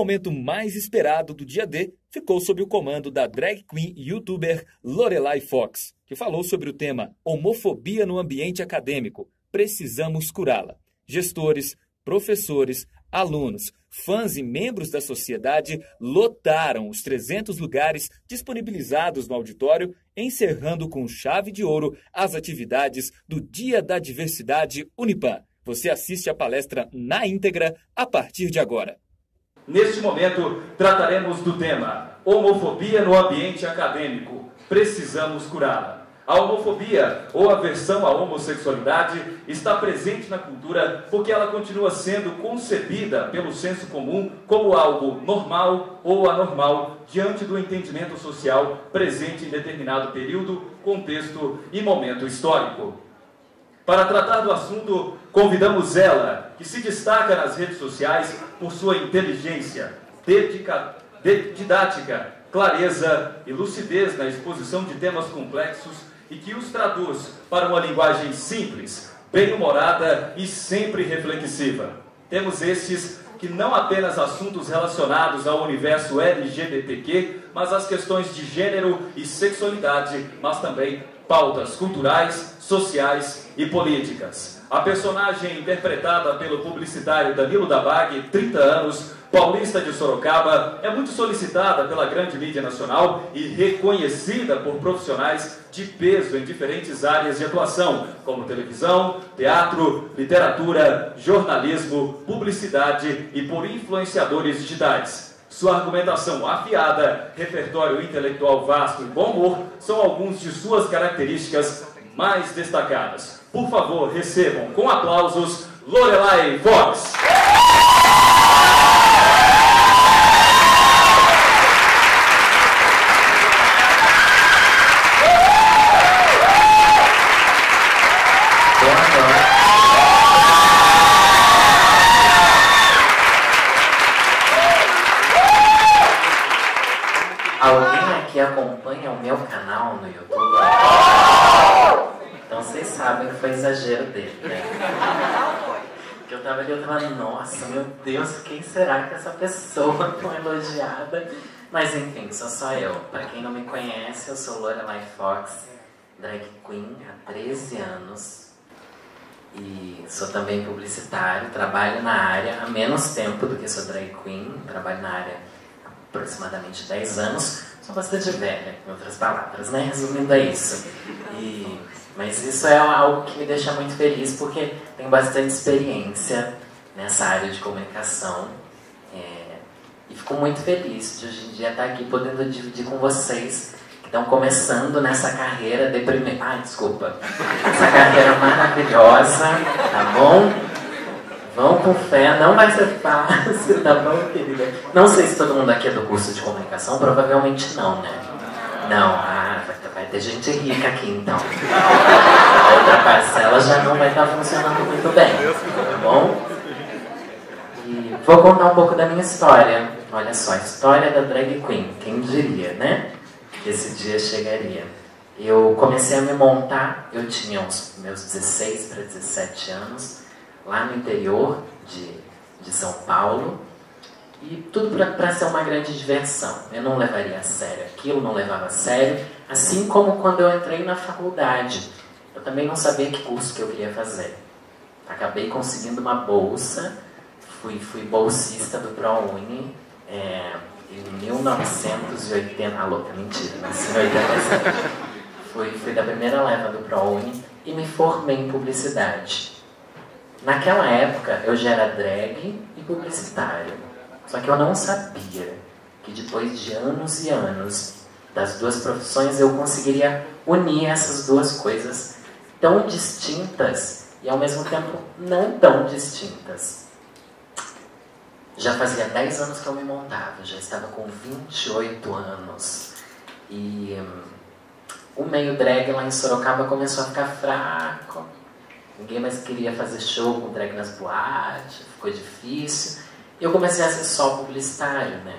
momento mais esperado do dia D ficou sob o comando da drag queen e youtuber Lorelai Fox, que falou sobre o tema homofobia no ambiente acadêmico. Precisamos curá-la. Gestores, professores, alunos, fãs e membros da sociedade lotaram os 300 lugares disponibilizados no auditório, encerrando com chave de ouro as atividades do Dia da Diversidade Unipam. Você assiste a palestra na íntegra a partir de agora. Neste momento, trataremos do tema homofobia no ambiente acadêmico. Precisamos curá-la. A homofobia, ou aversão à homossexualidade, está presente na cultura porque ela continua sendo concebida pelo senso comum como algo normal ou anormal diante do entendimento social presente em determinado período, contexto e momento histórico. Para tratar do assunto, convidamos ela, que se destaca nas redes sociais por sua inteligência, didática, clareza e lucidez na exposição de temas complexos e que os traduz para uma linguagem simples, bem-humorada e sempre reflexiva. Temos estes que não apenas assuntos relacionados ao universo LGBTQ, mas as questões de gênero e sexualidade, mas também pautas culturais, sociais e políticas. A personagem interpretada pelo publicitário Danilo Dabag, 30 anos, paulista de Sorocaba, é muito solicitada pela grande mídia nacional e reconhecida por profissionais de peso em diferentes áreas de atuação, como televisão, teatro, literatura, jornalismo, publicidade e por influenciadores digitais. Sua argumentação afiada, repertório intelectual vasto e bom humor são alguns de suas características mais destacadas. Por favor, recebam com aplausos Lorelai Fox. Alguém aqui acompanha o meu canal no YouTube? Então vocês sabem que foi exagero dele, né? Porque eu tava ali, nossa, meu Deus, quem será que essa pessoa tão elogiada? Mas enfim, sou só eu. Pra quem não me conhece, eu sou Lorelai Fox, drag queen há 13 anos. E sou também publicitário, trabalho na área há menos tempo do que sou drag queen, trabalho na área há aproximadamente 10 anos. Sou bastante velha, em outras palavras, né? Resumindo é isso. Mas isso é algo que me deixa muito feliz, porque tenho bastante experiência nessa área de comunicação. E fico muito feliz de hoje em dia estar aqui podendo dividir com vocês que estão começando nessa carreira deprimente. Ai, desculpa. Essa carreira maravilhosa, tá bom? Vão com fé, não vai ser fácil, tá bom, querida? Não sei se todo mundo aqui é do curso de comunicação, provavelmente não, né? Não, vai ter gente rica aqui então. A outra parcela já não vai estar funcionando muito bem, tá bom? E vou contar um pouco da minha história. Olha só, a história da drag queen, quem diria, né? Que esse dia chegaria. Eu comecei a me montar, eu tinha uns meus 16 para 17 anos, lá no interior de São Paulo, e tudo para ser uma grande diversão. Eu não levaria a sério aquilo, não levava a sério, assim como quando eu entrei na faculdade. Eu também não sabia que curso que eu queria fazer. Acabei conseguindo uma bolsa, fui bolsista do ProUni em 1980, louca, mentira, mas em 87. Fui da primeira leva do ProUni e me formei em publicidade. Naquela época eu já era drag e publicitário, só que eu não sabia que depois de anos e anos das duas profissões eu conseguiria unir essas duas coisas tão distintas e ao mesmo tempo não tão distintas. Já fazia 10 anos que eu me montava, já estava com 28 anos e o meio drag lá em Sorocaba começou a ficar fraco. Ninguém mais queria fazer show com drag nas boates, ficou difícil. E eu comecei a ser só publicitário, né?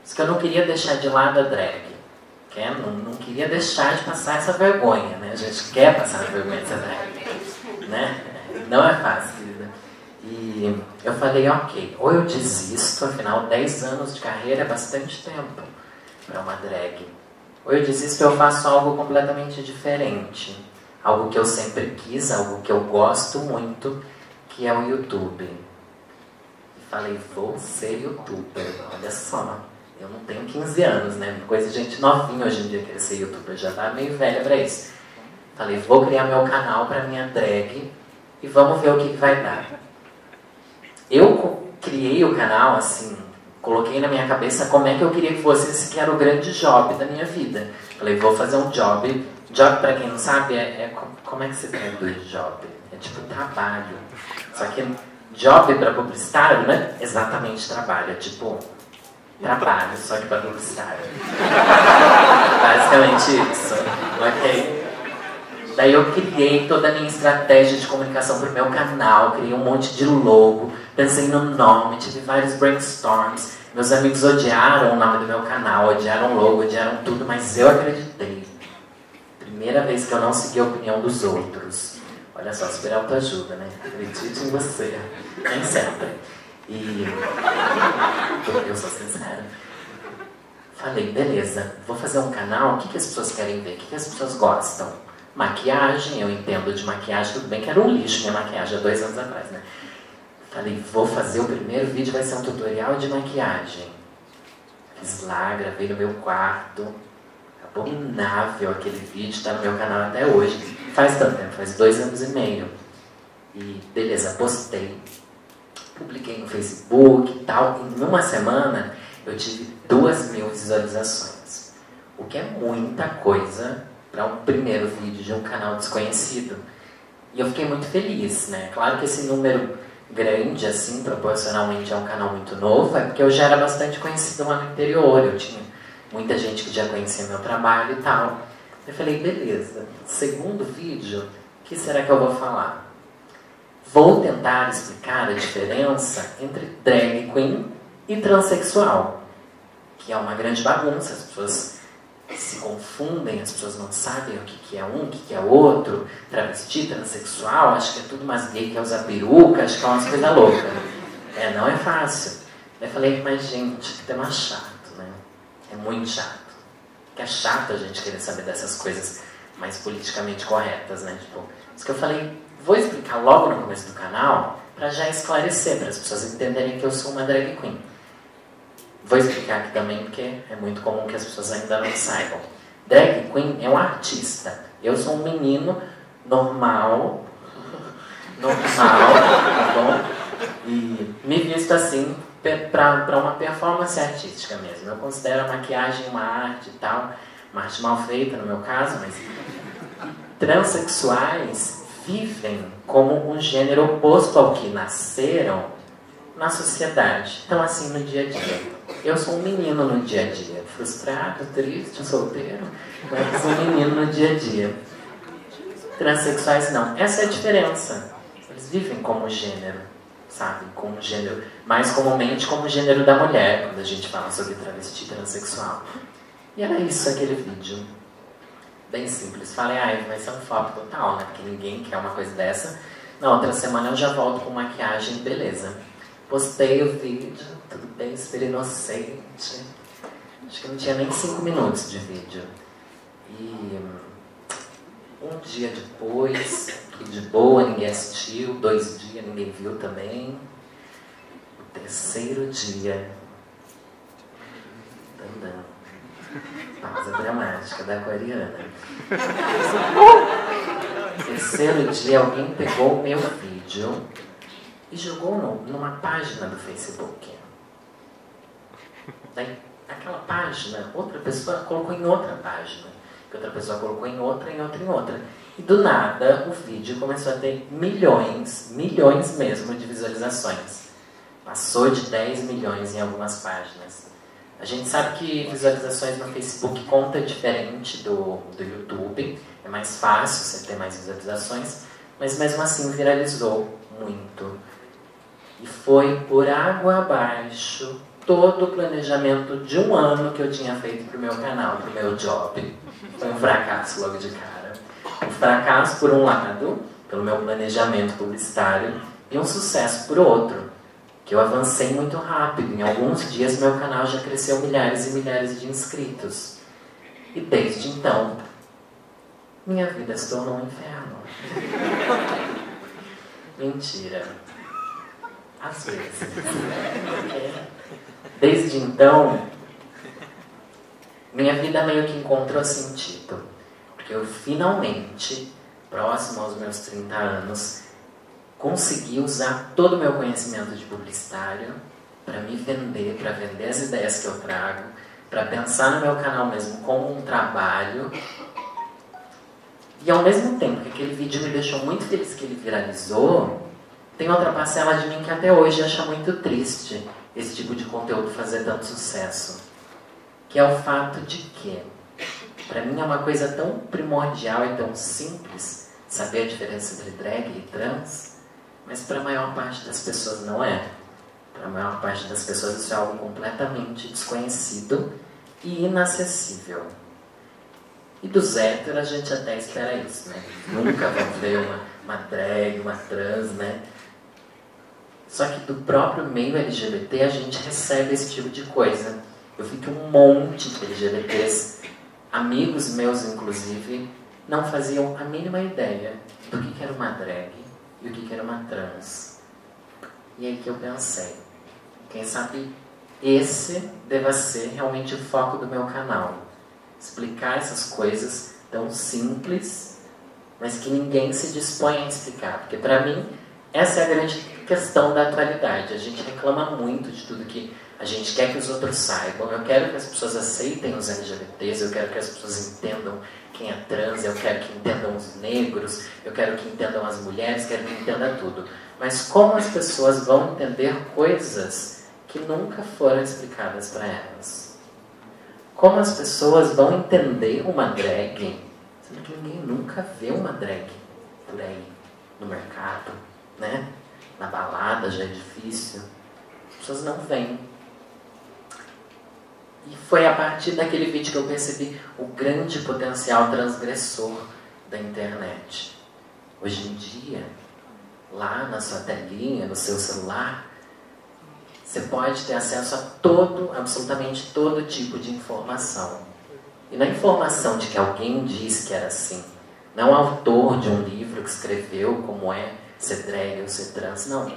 Porque eu não queria deixar de lado a drag. Não queria deixar de passar essa vergonha, né? A gente quer passar a vergonha de ser drag, né? Não é fácil, querida. E eu falei, ok, ou eu desisto, afinal 10 anos de carreira é bastante tempo para uma drag. Ou eu desisto, eu faço algo completamente diferente. Algo que eu sempre quis, algo que eu gosto muito, que é o YouTube. E falei, vou ser youtuber. Olha só, eu não tenho 15 anos, né? Coisa de gente novinha hoje em dia querer ser youtuber, já tá meio velha pra isso. Falei, vou criar meu canal pra minha drag e vamos ver o que vai dar. Eu criei o canal, assim, coloquei na minha cabeça como é que eu queria que fosse esse que era o grande job da minha vida. Falei, vou fazer um job. Job, pra quem não sabe, como é que se traduz job? É tipo trabalho. Só que job pra publicitário não é exatamente trabalho, é tipo trabalho, só que pra publicitário. Basicamente isso, ok? Daí eu criei toda a minha estratégia de comunicação pro meu canal, criei um monte de logo, pensei no nome, tive vários brainstorms. Meus amigos odiaram o nome do meu canal, odiaram o logo, odiaram tudo, mas eu acreditei. Primeira vez que eu não segui a opinião dos outros. Olha só, super autoajuda, né? Acredite em você. Nem sempre. E eu sou sincera. Falei, beleza, vou fazer um canal, o que as pessoas querem ver? O que as pessoas gostam? Maquiagem, eu entendo de maquiagem, tudo bem que era um lixo minha maquiagem há 2 anos atrás, né? Falei, vou fazer o primeiro vídeo, vai ser um tutorial de maquiagem. Fiz lá, gravei no meu quarto. Abominável aquele vídeo, tá no meu canal até hoje. Faz tanto tempo, faz 2 anos e meio. E beleza, postei. Publiquei no Facebook e tal. E numa semana eu tive 2.000 visualizações. O que é muita coisa para um primeiro vídeo de um canal desconhecido. E eu fiquei muito feliz, né? Claro que esse número grande, assim, proporcionalmente a um canal muito novo, é porque eu já era bastante conhecido lá no interior. Eu tinha muita gente que já conhecia meu trabalho e tal. Eu falei, beleza, segundo vídeo, o que será que eu vou falar? Vou tentar explicar a diferença entre drag queen e transexual, que é uma grande bagunça, as pessoas se confundem, as pessoas não sabem o que é um, o que é outro, travesti, transexual, acho que é tudo umas gay que usa peruca, acho que é umas coisas loucas. Não é fácil. Eu falei, mas gente, que tema chato, né? É muito chato. Porque é chato a gente querer saber dessas coisas mais politicamente corretas, né? Tipo, isso que eu falei, vou explicar logo no começo do canal para já esclarecer, para as pessoas entenderem que eu sou uma drag queen. Vou explicar aqui também porque é muito comum que as pessoas ainda não saibam. Drag queen é um artista. Eu sou um menino normal, tá bom? E me visto assim para uma performance artística mesmo. Eu considero a maquiagem uma arte e tal, uma arte mal feita no meu caso, mas transexuais vivem como um gênero oposto ao que nasceram na sociedade. Então assim, no dia a dia. Eu sou um menino no dia a dia, frustrado, triste, solteiro, mas sou um menino no dia a dia. Transexuais não. Essa é a diferença. Eles vivem como gênero, sabe? Como gênero, mais comumente como gênero da mulher, quando a gente fala sobre travesti transexual. E era isso aquele vídeo. Bem simples. Falei, vai ser um flop total, né? Porque ninguém quer uma coisa dessa. Na outra semana eu já volto com maquiagem, beleza. Postei o vídeo, tudo bem, super inocente. Acho que não tinha nem 5 minutos de vídeo. E um dia depois, tudo de boa, ninguém assistiu. 2 dias, ninguém viu também. O 3º dia. Pausa dramática da aquariana. No 3º dia, alguém pegou o meu vídeo e jogou numa página do Facebook. Daí, aquela página, outra pessoa colocou em outra página, que outra pessoa colocou em outra, em outra, em outra. E do nada, o vídeo começou a ter milhões mesmo de visualizações. Passou de 10 milhões em algumas páginas. A gente sabe que visualizações no Facebook conta diferente do YouTube. É mais fácil você ter mais visualizações, mas mesmo assim viralizou muito. E foi por água abaixo todo o planejamento de 1 ano que eu tinha feito pro meu canal, pro meu job. Foi um fracasso logo de cara. Um fracasso por um lado, pelo meu planejamento publicitário, e um sucesso por outro, que eu avancei muito rápido. Em alguns dias meu canal já cresceu milhares e milhares de inscritos. E desde então, minha vida se tornou um inferno. Mentira. Às vezes. Desde então, minha vida meio que encontrou sentido. Porque eu finalmente, próximo aos meus 30 anos, consegui usar todo o meu conhecimento de publicitário para me vender, para vender as ideias que eu trago, para pensar no meu canal mesmo como um trabalho. E ao mesmo tempo que aquele vídeo me deixou muito feliz que ele viralizou, tem outra parcela de mim que até hoje acha muito triste esse tipo de conteúdo fazer tanto sucesso. Que é o fato de que, para mim é uma coisa tão primordial e tão simples saber a diferença entre drag e trans, mas para a maior parte das pessoas não é. Para a maior parte das pessoas isso é algo completamente desconhecido e inacessível. E dos héteros a gente até espera isso, né? Nunca vão ver uma drag, uma trans, né? Só que do próprio meio LGBT a gente recebe esse tipo de coisa. Eu vi que um monte de LGBTs, amigos meus inclusive, não faziam a mínima ideia do que era uma drag e o que era uma trans. E aí que eu pensei, quem sabe esse deva ser realmente o foco do meu canal. Explicar essas coisas tão simples, mas que ninguém se dispõe a explicar. Porque para mim, essa é a grande questão da atualidade. A gente reclama muito de tudo que a gente quer que os outros saibam. Eu quero que as pessoas aceitem os LGBTs, eu quero que as pessoas entendam quem é trans, eu quero que entendam os negros, eu quero que entendam as mulheres, quero que entenda tudo. Mas como as pessoas vão entender coisas que nunca foram explicadas para elas? Como as pessoas vão entender uma drag, sendo que ninguém nunca vê uma drag por aí, no mercado, né? Na balada já é difícil. As pessoas não veem. E foi a partir daquele vídeo que eu percebi o grande potencial transgressor da internet. Hoje em dia, lá na sua telinha, no seu celular, você pode ter acesso a absolutamente todo tipo de informação. E não é informação de que alguém disse que era assim. Não é o autor de um livro que escreveu como é ser drag ou ser trans. Não.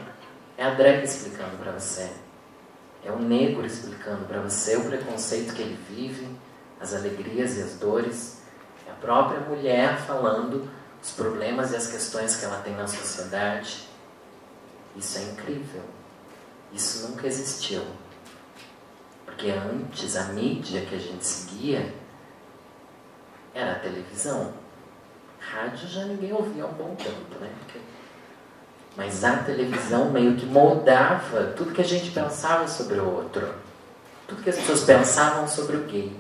É a drag explicando para você. É o negro explicando para você o preconceito que ele vive, as alegrias e as dores. É a própria mulher falando os problemas e as questões que ela tem na sociedade. Isso é incrível. Isso nunca existiu. Porque antes a mídia que a gente seguia era a televisão. Rádio já ninguém ouvia há um bom tempo, né? Mas a televisão meio que moldava tudo que a gente pensava sobre o outro. Tudo que as pessoas pensavam sobre o gay.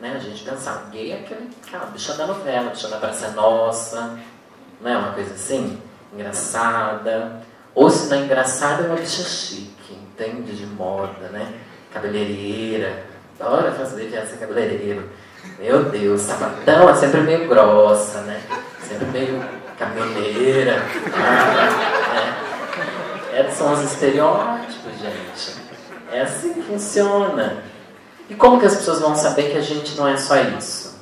Né? A gente pensava, gay é aquele bicho da novela, bicho da Praça Nossa. Não é uma coisa assim? Engraçada. Ou se não é engraçada, é uma bicha chique, entende? De moda, né? Cabeleireira. Adoro fazer essa cabeleireiro. Meu Deus, sapatão é sempre meio grossa, né? Sempre meio caminhoneira. São os estereótipos, gente. É assim que funciona. E como que as pessoas vão saber que a gente não é só isso?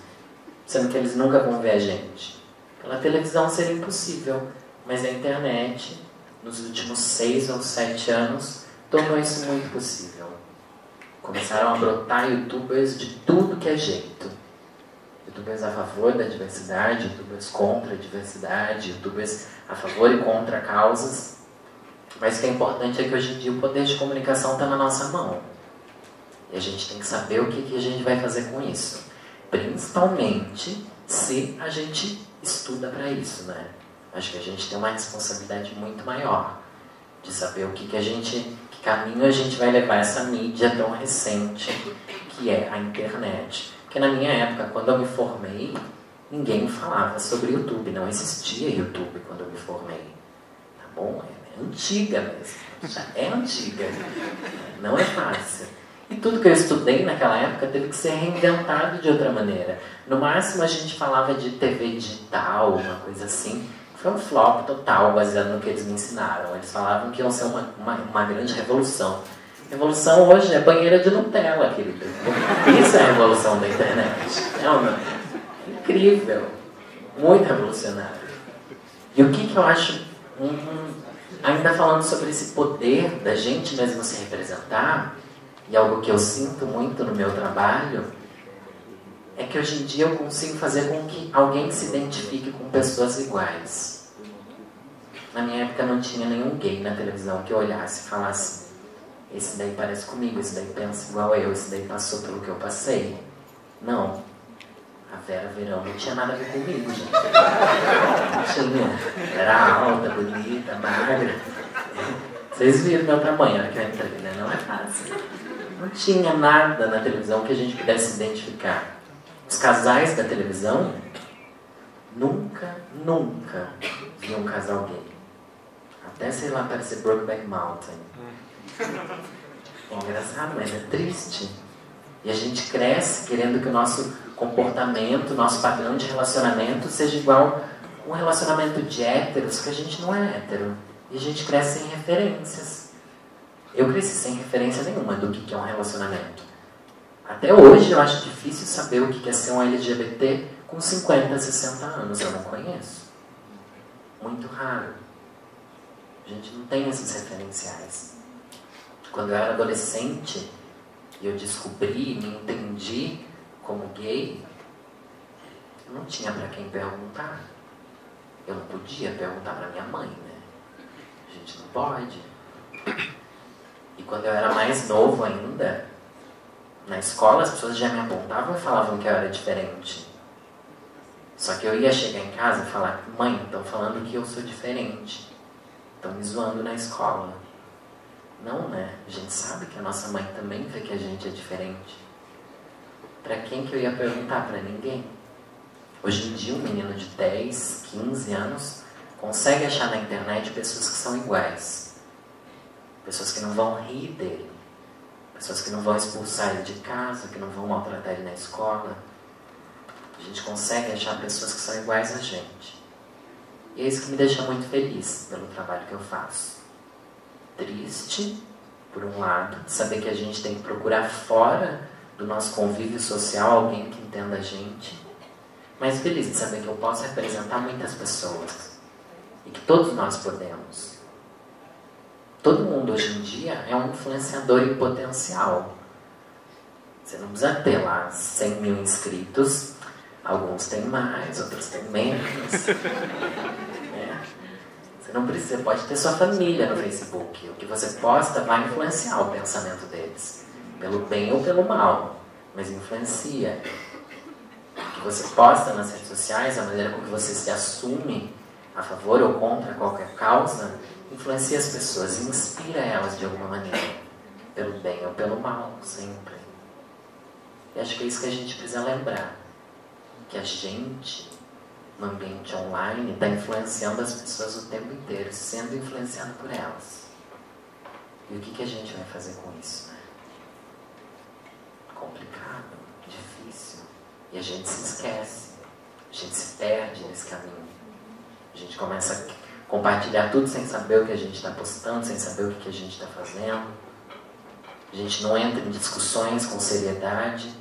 Sendo que eles nunca vão ver a gente. Pela televisão seria impossível, mas a internet, nos últimos 6 ou 7 anos, tornou isso muito possível. Começaram a brotar youtubers de tudo que é jeito. Youtubers a favor da diversidade, youtubers contra a diversidade, youtubers a favor e contra causas. Mas o que é importante é que hoje em dia o poder de comunicação está na nossa mão. E a gente tem que saber o que a gente vai fazer com isso. Principalmente se a gente estuda para isso, né? Acho que a gente tem uma responsabilidade muito maior de saber que caminho a gente vai levar essa mídia tão recente que é a internet. Porque na minha época, quando eu me formei, ninguém falava sobre YouTube. Não existia YouTube quando eu me formei. Tá bom? É antiga mesmo. Já é antiga. Não é fácil. E tudo que eu estudei naquela época teve que ser reinventado de outra maneira. No máximo a gente falava de TV digital, uma coisa assim. Foi um flop total, baseado no que eles me ensinaram. Eles falavam que iam ser uma grande revolução. Revolução hoje é banheira de Nutella, querido. Isso é a revolução da internet. É incrível. Muito revolucionário. E o que eu acho... ainda falando sobre esse poder da gente mesmo se representar, e algo que eu sinto muito no meu trabalho, é que hoje em dia eu consigo fazer com que alguém se identifique com pessoas iguais. Na minha época não tinha nenhum gay na televisão que eu olhasse e falasse: esse daí parece comigo, esse daí pensa igual eu, esse daí passou pelo que eu passei. Não. A Vera Verão não tinha nada a ver comigo, gente. Não tinha. Era alta, bonita, magra. Vocês viram meu tamanho na hora que eu entrei, né? Não é fácil. Não tinha nada na televisão que a gente pudesse identificar. Os casais da televisão nunca viam um casal gay. Até, sei lá, parecer Brokeback Mountain. É engraçado, mas é triste. E a gente cresce querendo que o nosso comportamento, nosso padrão de relacionamento seja igual um relacionamento de héteros, que a gente não é hétero. E a gente cresce sem referências. Eu cresci sem referência nenhuma do que é um relacionamento. Até hoje eu acho difícil saber o que é ser um LGBT com 50, 60 anos. Eu não conheço. Muito raro. A gente não tem esses referenciais. Quando eu era adolescente e eu descobri, me entendi como gay, eu não tinha para quem perguntar. Eu não podia perguntar para minha mãe, né? A gente não pode. E quando eu era mais novo ainda, na escola as pessoas já me apontavam e falavam que eu era diferente. Só que eu ia chegar em casa e falar: mãe, estão falando que eu sou diferente. Estão me zoando na escola. Não, né? A gente sabe que a nossa mãe também vê que a gente é diferente. Para quem que eu ia perguntar? Para ninguém. Hoje em dia um menino de 10, 15 anos consegue achar na internet pessoas que são iguais. Pessoas que não vão rir dele. Pessoas que não vão expulsar ele de casa, que não vão maltratar ele na escola. A gente consegue achar pessoas que são iguais a gente. E é isso que me deixa muito feliz pelo trabalho que eu faço. Triste, por um lado, de saber que a gente tem que procurar fora do nosso convívio social alguém que entenda a gente. Mas feliz de saber que eu posso representar muitas pessoas. E que todos nós podemos. Todo mundo hoje em dia é um influenciador em potencial. Você não precisa ter lá 100 mil inscritos. Alguns têm mais, outros têm menos. Você não precisa, você pode ter sua família no Facebook. O que você posta vai influenciar o pensamento deles. Pelo bem ou pelo mal. Mas influencia. O que você posta nas redes sociais, a maneira com que você se assume a favor ou contra qualquer causa, influencia as pessoas, inspira elas de alguma maneira. Pelo bem ou pelo mal, sempre. E acho que é isso que a gente precisa lembrar. Que a gente, no ambiente online, está influenciando as pessoas o tempo inteiro, sendo influenciado por elas. E o que a gente vai fazer com isso, né? Complicado, difícil. E a gente se esquece. A gente se perde nesse caminho. A gente começa a compartilhar tudo sem saber o que a gente está postando, sem saber o que a gente está fazendo. A gente não entra em discussões com seriedade.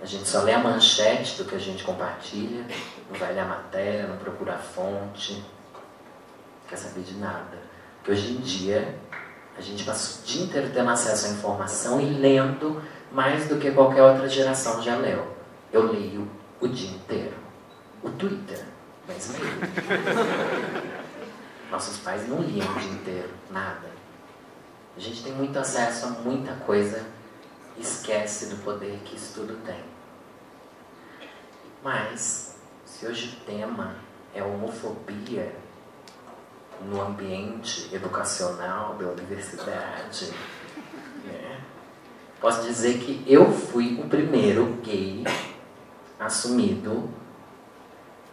A gente só lê a manchete do que a gente compartilha, não vai ler a matéria, não procura a fonte, não quer saber de nada. Porque hoje em dia, a gente passa o dia inteiro tendo acesso à informação e lendo mais do que qualquer outra geração já leu. Eu leio o dia inteiro. O Twitter, mas leio. Nossos pais não liam o dia inteiro, nada. A gente tem muito acesso a muita coisa, esquece do poder que isso tudo tem. Mas, se hoje o tema é homofobia no ambiente educacional da universidade, posso dizer que eu fui o primeiro gay assumido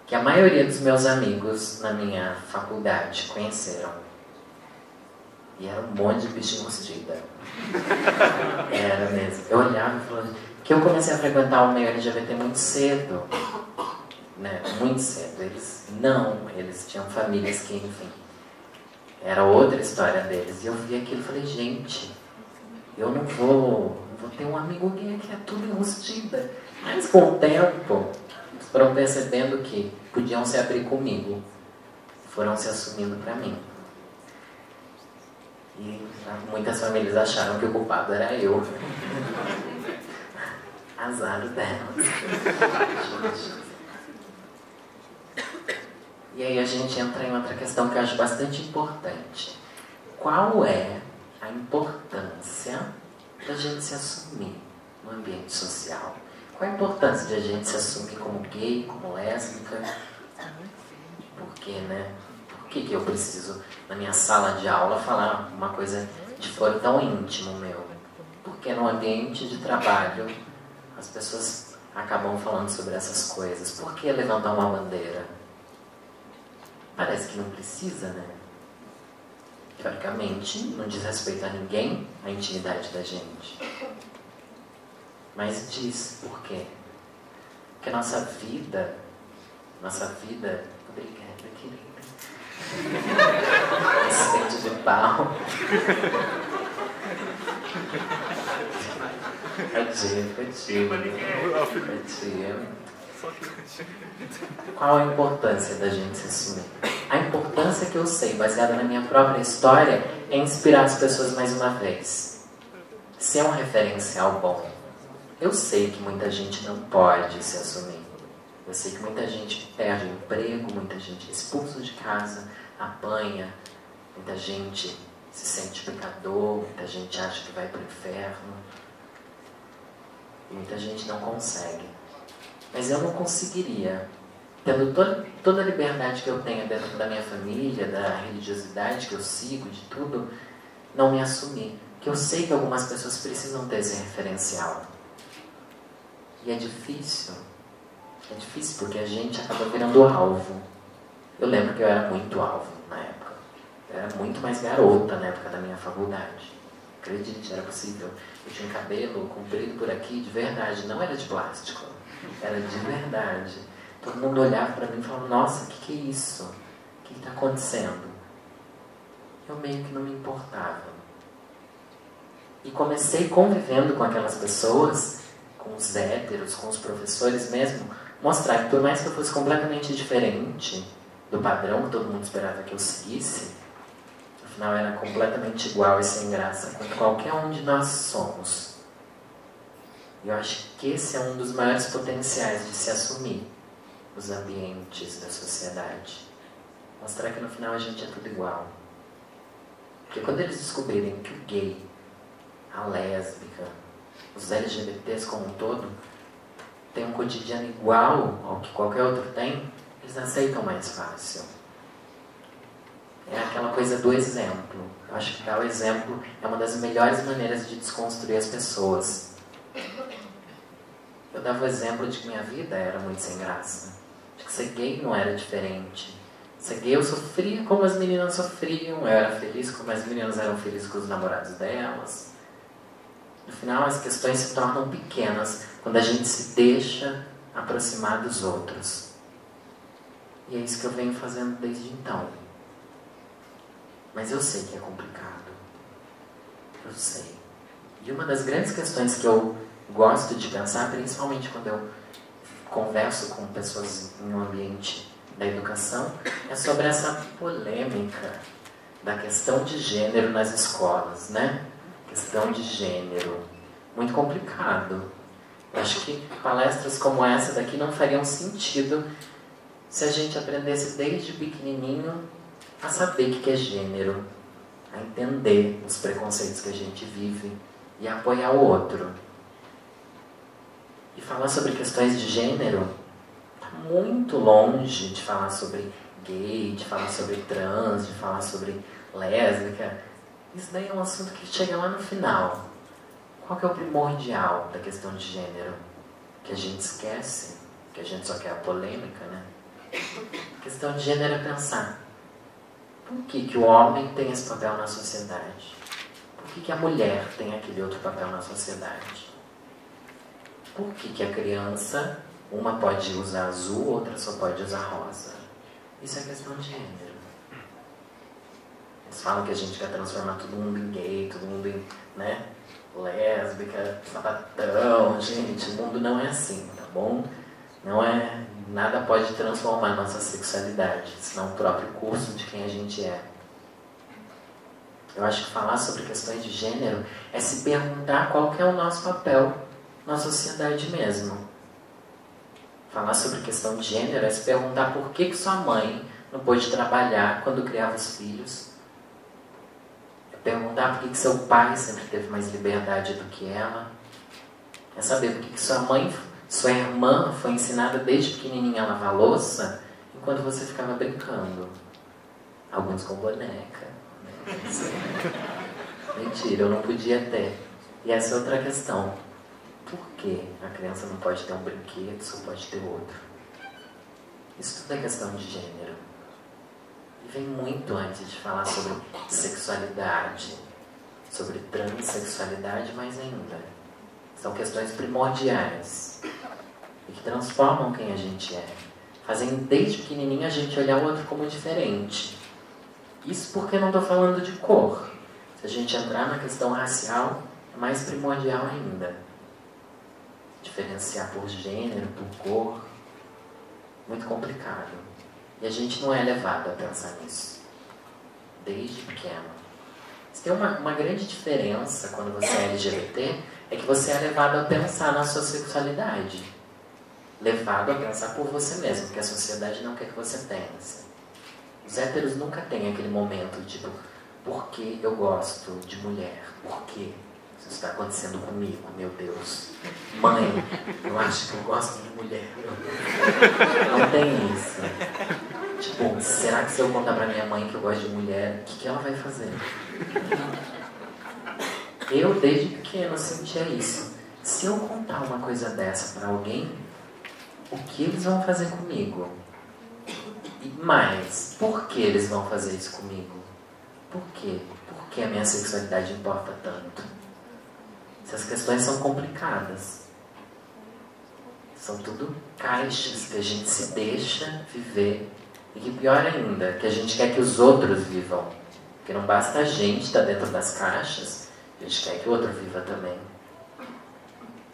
que a maioria dos meus amigos na minha faculdade conheceram. E era um monte de bicho encostida. Era mesmo. Eu olhava e falava que eu comecei a frequentar o meio LGBT muito cedo. né, muito cedo. Eles tinham famílias que, enfim, era outra história deles. E eu vi aquilo e falei, gente, eu não vou ter um amigo gay que é tudo enrustida. Mas com o tempo, eles foram percebendo que podiam se abrir comigo. Foram se assumindo pra mim. E muitas famílias acharam que o culpado era eu. Azar delas. E aí a gente entra em outra questão que eu acho bastante importante. Qual é a importância da gente se assumir no ambiente social? Qual a importância de a gente se assumir como gay, como lésbica? Por quê, né? Por que eu preciso, na minha sala de aula, falar uma coisa de fora tão íntimo meu? Porque no ambiente de trabalho as pessoas acabam falando sobre essas coisas. Por que levantar uma bandeira? Parece que não precisa, né? Teoricamente, não diz respeito a ninguém, a intimidade da gente. Mas diz por quê? Porque a nossa vida... Obrigada, querida. Assistente de pau. Qual a importância da gente se assumir? A importância que eu sei, baseada na minha própria história, é inspirar as pessoas mais uma vez. Ser um referencial bom. Eu sei que muita gente não pode se assumir. Eu sei que muita gente perde o emprego, muita gente é expulso de casa, apanha, muita gente se sente pecador, muita gente acha que vai para o inferno. Muita gente não consegue. Mas eu não conseguiria, tendo toda a liberdade que eu tenho dentro da minha família, da religiosidade que eu sigo, de tudo, não me assumir. Porque eu sei que algumas pessoas precisam ter esse referencial. E é difícil porque a gente acaba virando alvo. Eu lembro que eu era muito alvo na época. Eu era muito mais garota na época da minha faculdade. Acredite, era possível. Eu tinha um cabelo comprido por aqui, de verdade, não era de plástico. Era de verdade. Todo mundo olhava pra mim e falava, nossa, o que é isso? O que está acontecendo? Eu meio que não me importava. E comecei convivendo com aquelas pessoas, com os héteros, com os professores mesmo, mostrar que por mais que eu fosse completamente diferente do padrão que todo mundo esperava que eu seguisse, afinal era completamente igual e sem graça com qualquer um de nós somos. E eu acho que esse é um dos maiores potenciais de se assumir nos ambientes da sociedade. Mostrar que no final a gente é tudo igual. Porque quando eles descobrirem que o gay, a lésbica, os LGBTs como um todo, tem um cotidiano igual ao que qualquer outro tem, eles aceitam mais fácil. É aquela coisa do exemplo. Eu acho que dar o exemplo é uma das melhores maneiras de desconstruir as pessoas. Eu dava o exemplo de que minha vida era muito sem graça. De que ser gay não era diferente. Ser gay eu sofria como as meninas sofriam. Eu era feliz como as meninas eram felizes com os namorados delas. No final, as questões se tornam pequenas quando a gente se deixa aproximar dos outros. E é isso que eu venho fazendo desde então. Mas eu sei que é complicado. Eu sei. E uma das grandes questões que eu gosto de pensar, principalmente quando eu converso com pessoas em um ambiente da educação, é sobre essa polêmica da questão de gênero nas escolas, né? Questão de gênero. Muito complicado. Eu acho que palestras como essa daqui não fariam sentido se a gente aprendesse desde pequenininho a saber o que é gênero, a entender os preconceitos que a gente vive e a apoiar o outro. E falar sobre questões de gênero está muito longe de falar sobre gay, de falar sobre trans, de falar sobre lésbica. Isso daí é um assunto que chega lá no final. Qual que é o primordial da questão de gênero? Que a gente esquece, que a gente só quer a polêmica, né? A questão de gênero é pensar: por que o homem tem esse papel na sociedade? Por que a mulher tem aquele outro papel na sociedade? Por que a criança, Uma pode usar azul, outra só pode usar rosa. Isso é questão de gênero. Eles falam que a gente quer transformar todo mundo em gay, todo mundo em, né, lésbica, sapatão. Gente, o mundo não é assim, tá bom? Não é... Nada pode transformar a nossa sexualidade, senão o próprio curso de quem a gente é. Eu acho que falar sobre questões de gênero é se perguntar qual que é o nosso papel na sociedade mesmo. Falar sobre questão de gênero é se perguntar por que sua mãe não pôde trabalhar quando criava os filhos. É perguntar por que seu pai sempre teve mais liberdade do que ela. É saber por que sua mãe, sua irmã foi ensinada desde pequenininha a lavar louça enquanto você ficava brincando. Alguns com boneca. Né? Mentira, eu não podia ter. E essa é outra questão. Por que a criança não pode ter um brinquedo, só pode ter outro? Isso tudo é questão de gênero. E vem muito antes de falar sobre sexualidade, sobre transexualidade, mais ainda. São questões primordiais e que transformam quem a gente é. Fazem desde pequenininho a gente olhar o outro como diferente. Isso porque não estou falando de cor. Se a gente entrar na questão racial, é mais primordial ainda. Diferenciar por gênero, por cor, muito complicado. E a gente não é levado a pensar nisso, desde pequeno. Mas tem uma grande diferença quando você é LGBT, é que você é levado a pensar na sua sexualidade. Levado a pensar por você mesmo, porque a sociedade não quer que você pense. Os héteros nunca têm aquele momento, tipo, por que eu gosto de mulher? Por quê? Isso está acontecendo comigo, meu Deus. Mãe, eu acho que eu gosto de mulher. Não tem isso. Tipo, será que se eu contar pra minha mãe que eu gosto de mulher, o que ela vai fazer? Eu, desde pequeno, sentia isso. Se eu contar uma coisa dessa pra alguém, o que eles vão fazer comigo? E mais, por que eles vão fazer isso comigo? Por quê? Por que a minha sexualidade importa tanto? Essas questões são complicadas. São tudo caixas que a gente se deixa viver. E que pior ainda, que a gente quer que os outros vivam. Porque não basta a gente estar dentro das caixas, a gente quer que o outro viva também.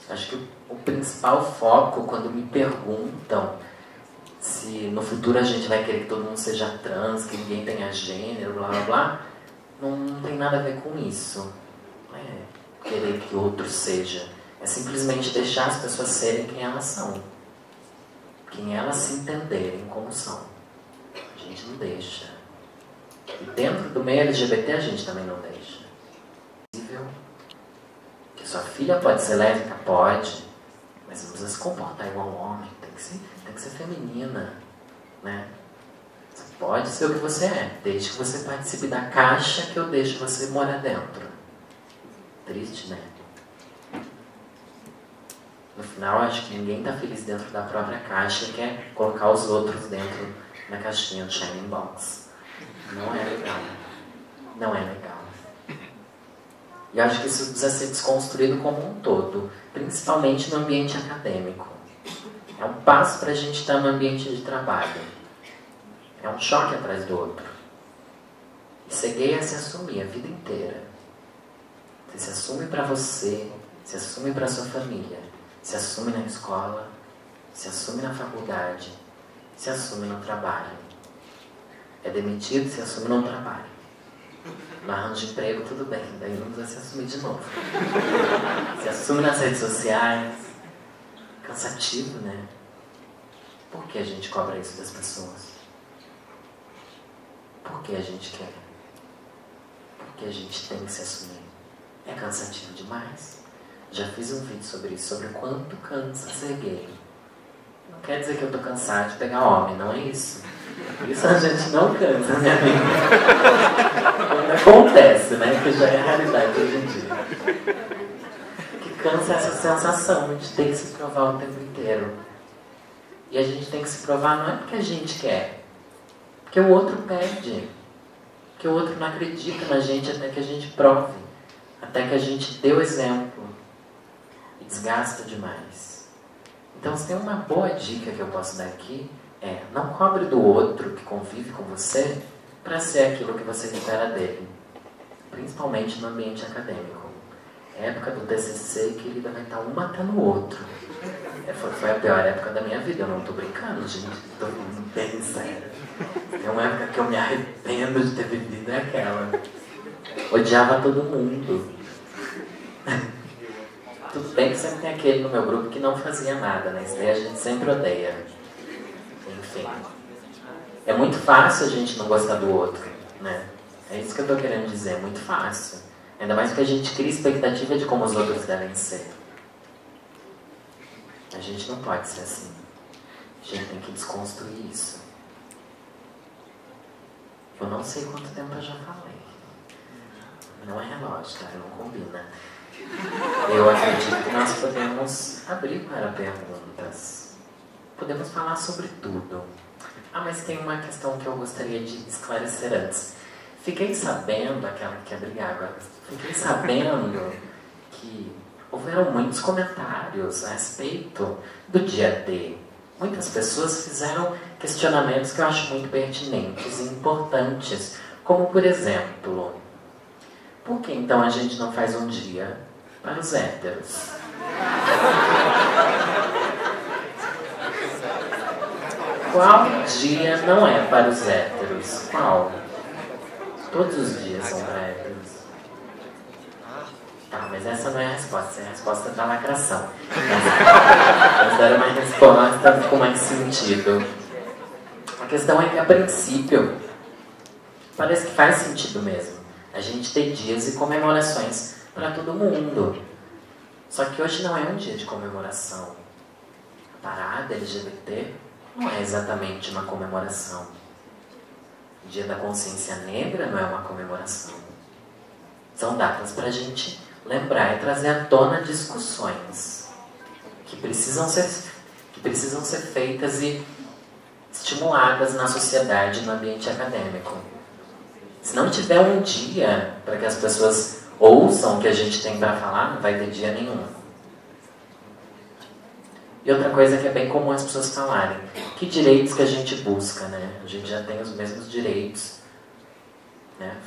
Acho que o principal foco, quando me perguntam se no futuro a gente vai querer que todo mundo seja trans, que ninguém tenha gênero, blá blá blá, não tem nada a ver com isso. Não é querer que outro seja. É simplesmente deixar as pessoas serem quem elas são. Quem elas se entenderem como são. A gente não deixa. E dentro do meio LGBT a gente também não deixa. Que sua filha pode ser lésbica? Pode. Mas não precisa se comportar igual um homem. Tem que ser feminina. Né? Você pode ser o que você é, desde que você participe da caixa que eu deixo você morar dentro. Triste, né? No final, acho que ninguém está feliz dentro da própria caixa e quer colocar os outros dentro da caixinha do Shining Box. Não é legal. Não é legal. E acho que isso precisa ser desconstruído como um todo, principalmente no ambiente acadêmico. É um passo para a gente estar no ambiente de trabalho. É um choque atrás do outro. E ser gay é se assumir a vida inteira. Você se assume para você, se assume para sua família, se assume na escola, se assume na faculdade, se assume no trabalho. É demitido, se assume no trabalho. No arranjo de emprego, tudo bem, daí não precisa se assumir de novo. Se assume nas redes sociais. Cansativo, né? Por que a gente cobra isso das pessoas? Por que a gente quer? Por que a gente tem que se assumir? É cansativo demais? Já fiz um vídeo sobre isso, sobre quanto cansa ser gay. Não quer dizer que eu tô cansado de pegar homem, não é isso. Isso a gente não cansa, né, amiga? Quando acontece, né? Que já é a realidade hoje em dia. Que cansa essa sensação de ter que se provar o tempo inteiro. E a gente tem que se provar não é porque a gente quer, porque o outro pede. Porque o outro não acredita na gente até que a gente prove. Até que a gente dê o exemplo. E desgasta demais. Então, se tem uma boa dica que eu posso dar aqui, não cobre do outro que convive com você para ser aquilo que você espera dele, principalmente no ambiente acadêmico. A época do TCC, querida, vai estar um matando o outro. Foi a pior época da minha vida, eu não estou brincando, gente, estou bem sério. É uma época que eu me arrependo de ter vivido, é aquela. Odiava todo mundo. Tudo bem que sempre tem aquele no meu grupo que não fazia nada, né? Isso daí a gente sempre odeia. Enfim. É muito fácil a gente não gostar do outro, né? É isso que eu tô querendo dizer, é muito fácil. Ainda mais que a gente cria expectativa de como os outros devem ser. A gente não pode ser assim. A gente tem que desconstruir isso. Eu não sei quanto tempo eu já falei. Não é relógio, tá? Não combina. Eu acredito que nós podemos abrir para perguntas. Podemos falar sobre tudo. Mas tem uma questão que eu gostaria de esclarecer antes. Fiquei sabendo, aquela que quer brigar agora, fiquei sabendo que houveram muitos comentários a respeito do dia D. Muitas pessoas fizeram questionamentos que eu acho muito pertinentes e importantes, como por exemplo, por que então a gente não faz um dia para os héteros? Qual dia não é para os héteros? Qual? Todos os dias são para héteros. Tá, mas essa não é a resposta, essa é a resposta da lacração. Mas era uma resposta com mais sentido. A questão é que, a princípio, parece que faz sentido mesmo a gente ter dias e comemorações para todo mundo. Só que hoje não é um dia de comemoração. A parada LGBT não é exatamente uma comemoração. O Dia da Consciência Negra não é uma comemoração. São datas para a gente lembrar e trazer à tona discussões que precisam ser feitas e estimuladas na sociedade, no ambiente acadêmico. Se não tiver um dia para que as pessoas ouçam o que a gente tem para falar, não vai ter dia nenhum. E outra coisa que é bem comum as pessoas falarem, que direitos que a gente busca, né? A gente já tem os mesmos direitos, né?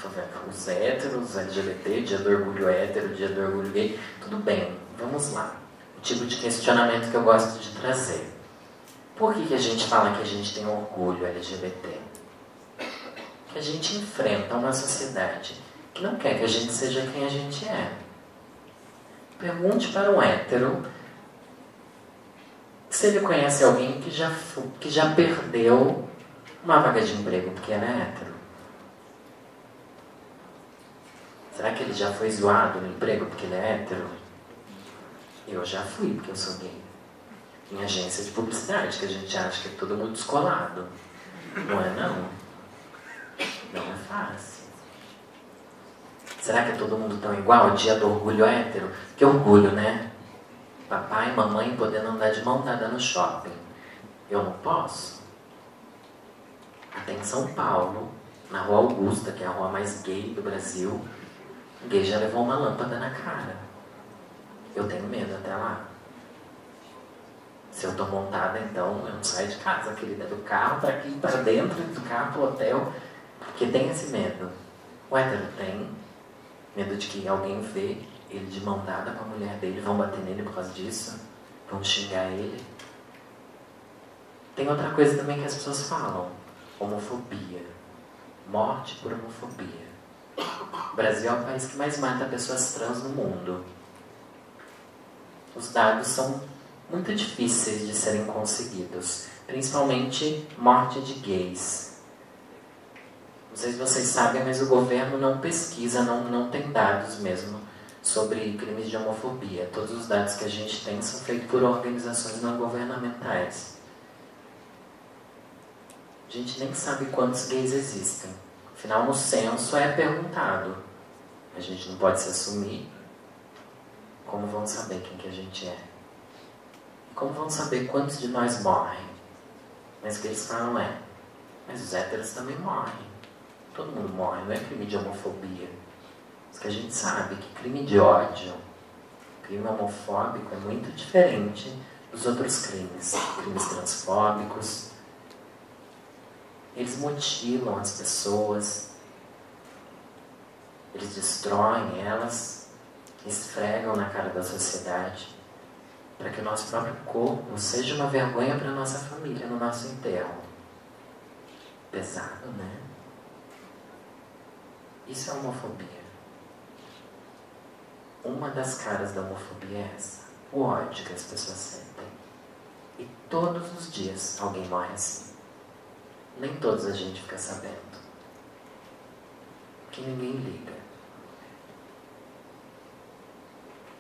Os héteros, LGBT, dia do orgulho hétero, dia do orgulho gay, tudo bem, vamos lá. O tipo de questionamento que eu gosto de trazer. Por que a gente fala que a gente tem orgulho LGBT? Que a gente enfrenta uma sociedade que não quer que a gente seja quem a gente é. Pergunte para um hétero se ele conhece alguém que já perdeu uma vaga de emprego porque ele é hétero. Será que ele já foi zoado no emprego porque ele é hétero? Eu já fui porque eu sou gay. Em agência de publicidade, que a gente acha que é todo mundo descolado. Não é não? Não é fácil. Será que é todo mundo tão igual? O dia do orgulho hétero? Que orgulho, né? Papai e mamãe podendo andar de mão dada no shopping. Eu não posso? Até em São Paulo, na Rua Augusta, que é a rua mais gay do Brasil, o gay já levou uma lâmpada na cara. Eu tenho medo até lá. Se eu tô montada, então eu não saio de casa, querida, do carro para aqui, para dentro do carro, pro hotel, porque tem esse medo. O hétero tem medo de que alguém vê ele de mão dada com a mulher dele, vão bater nele por causa disso, vão xingar ele. Tem outra coisa também que as pessoas falam, homofobia, morte por homofobia. O Brasil é o país que mais mata pessoas trans no mundo. Os dados são muito difíceis de serem conseguidos, principalmente morte de gays. Não sei se vocês sabem, mas o governo não pesquisa, não tem dados mesmo sobre crimes de homofobia. Todos os dados que a gente tem são feitos por organizações não governamentais. A gente nem sabe quantos gays existem. Afinal, no censo é perguntado. A gente não pode se assumir. Como vão saber quem que a gente é? Como vão saber quantos de nós morrem? Mas o que eles falam é, mas os héteros também morrem. Todo mundo morre, não é crime de homofobia. Mas que a gente sabe que crime de ódio, crime homofóbico é muito diferente os outros crimes transfóbicos. Eles mutilam as pessoas, eles destroem elas, esfregam na cara da sociedade, para que o nosso próprio corpo seja uma vergonha para a nossa família no nosso enterro. Pesado, né? Isso é homofobia. Uma das caras da homofobia é essa, o ódio que as pessoas sentem. E todos os dias alguém morre assim. Nem todos a gente fica sabendo. Porque ninguém liga.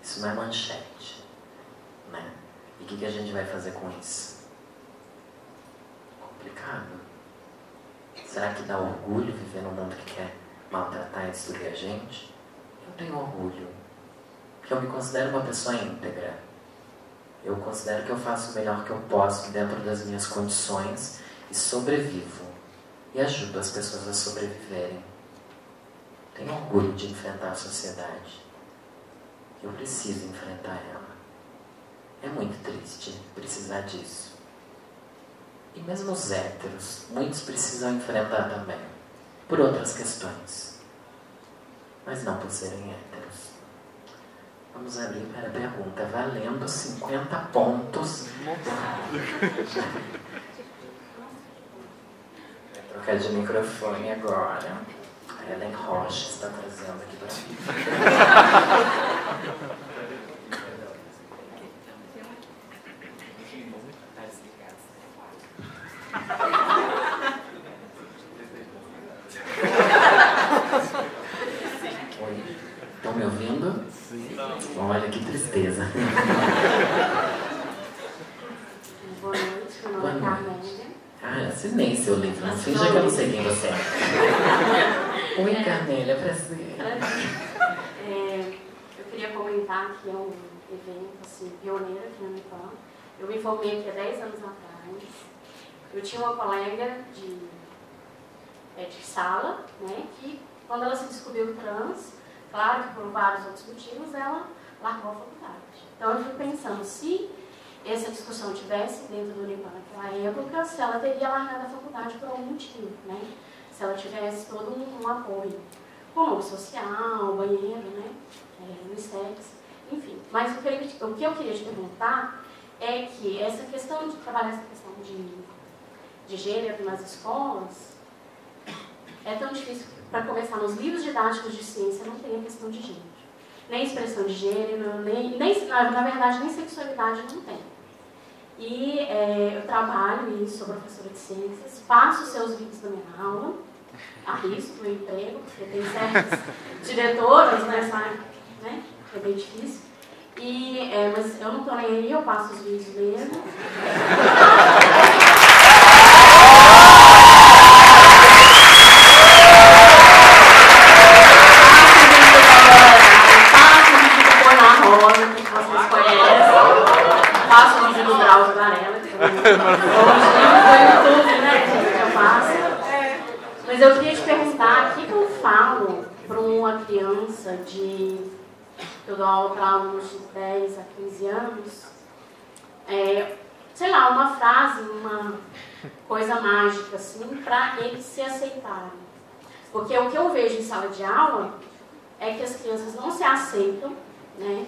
Isso não é manchete, né? E o que a gente vai fazer com isso? Complicado. Será que dá orgulho viver num mundo que quer maltratar e destruir a gente? Eu tenho orgulho. Porque eu me considero uma pessoa íntegra. Eu considero que eu faço o melhor que eu posso dentro das minhas condições e sobrevivo. E ajudo as pessoas a sobreviverem. Tenho orgulho de enfrentar a sociedade. Eu preciso enfrentar ela. É muito triste precisar disso. E mesmo os héteros, muitos precisam enfrentar também. Por outras questões. Mas não por serem héteros. Vamos abrir para a pergunta, valendo 50 pontos. Vou trocar de microfone agora. A Ellen Rocha está trazendo aqui para mim. Oi, estão me ouvindo? Sim. Olha que tristeza. Boa noite, meu nome é Carmélia. Ah, assinei seu livro, não finja que eu não sei quem você é. Oi, Carmélia, prazer. Eu queria comentar que é um evento assim, pioneiro aqui na Unipam. Eu me formei aqui há 10 anos atrás. Eu tinha uma colega de sala, né, que quando ela se descobriu trans, claro que por vários outros motivos, ela largou a faculdade. Então eu fico pensando, se essa discussão tivesse dentro do Unipam naquela época, se ela teria largado a faculdade por algum motivo, né? Se ela tivesse todo um apoio, como social, banheiro, né? Unissex, enfim. Mas o que eu queria te perguntar é que essa questão de trabalhar essa questão de gênero nas escolas é tão difícil. Para começar, nos livros didáticos de ciência não tem a questão de gênero. Nem expressão de gênero, na verdade, nem sexualidade não tem. E eu trabalho e sou professora de ciências, faço seus vídeos da minha aula, arrisco meu emprego, porque tem certas diretoras nessa área, né? É bem difícil. Mas eu não estou nem aí, eu passo os vídeos mesmo. Mas eu queria te perguntar, o que eu falo para uma criança eu dou aula para alunos de 10 a 15 anos, sei lá, uma frase, uma coisa mágica, assim, para eles se aceitarem. Porque o que eu vejo em sala de aula é que as crianças não se aceitam, né?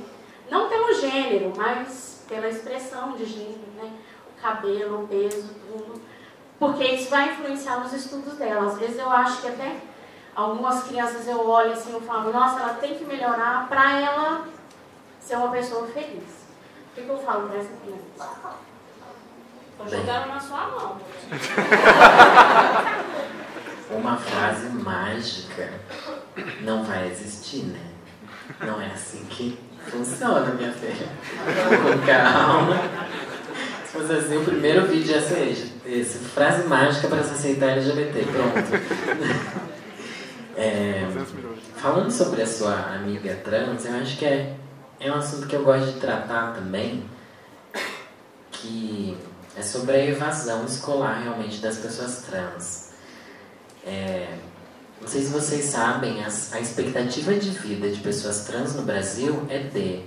Não pelo gênero, mas pela expressão de gênero, né? O cabelo, o peso, tudo. Porque isso vai influenciar nos estudos dela. Às vezes eu acho que até algumas crianças eu olho assim e falo, nossa, ela tem que melhorar para ela ser uma pessoa feliz. O que eu falo para essa criança? Estou jogando na sua mão. Uma frase mágica não vai existir, né? Não é assim que funciona, minha filha. Com calma. Se fosse assim, o primeiro vídeo ia ser esse. Frase mágica para se aceitar LGBT. Pronto. Falando sobre a sua amiga trans, eu acho que é um assunto que eu gosto de tratar também, que é sobre a evasão escolar realmente das pessoas trans. Não sei se vocês sabem, a expectativa de vida de pessoas trans no Brasil é de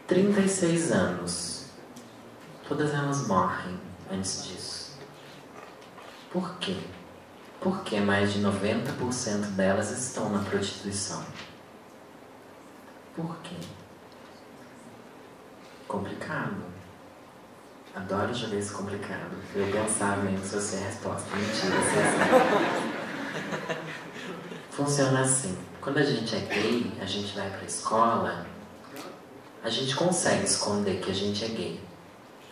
36 anos. todas elas morrem antes disso. Por quê? Porque mais de 90% delas estão na prostituição. Por quê? Complicado. Adoro jogar isso complicado. Eu pensava mesmo se eu sei a resposta. Mentira, funciona assim. Quando a gente é gay, a gente vai pra escola, a gente consegue esconder que a gente é gay.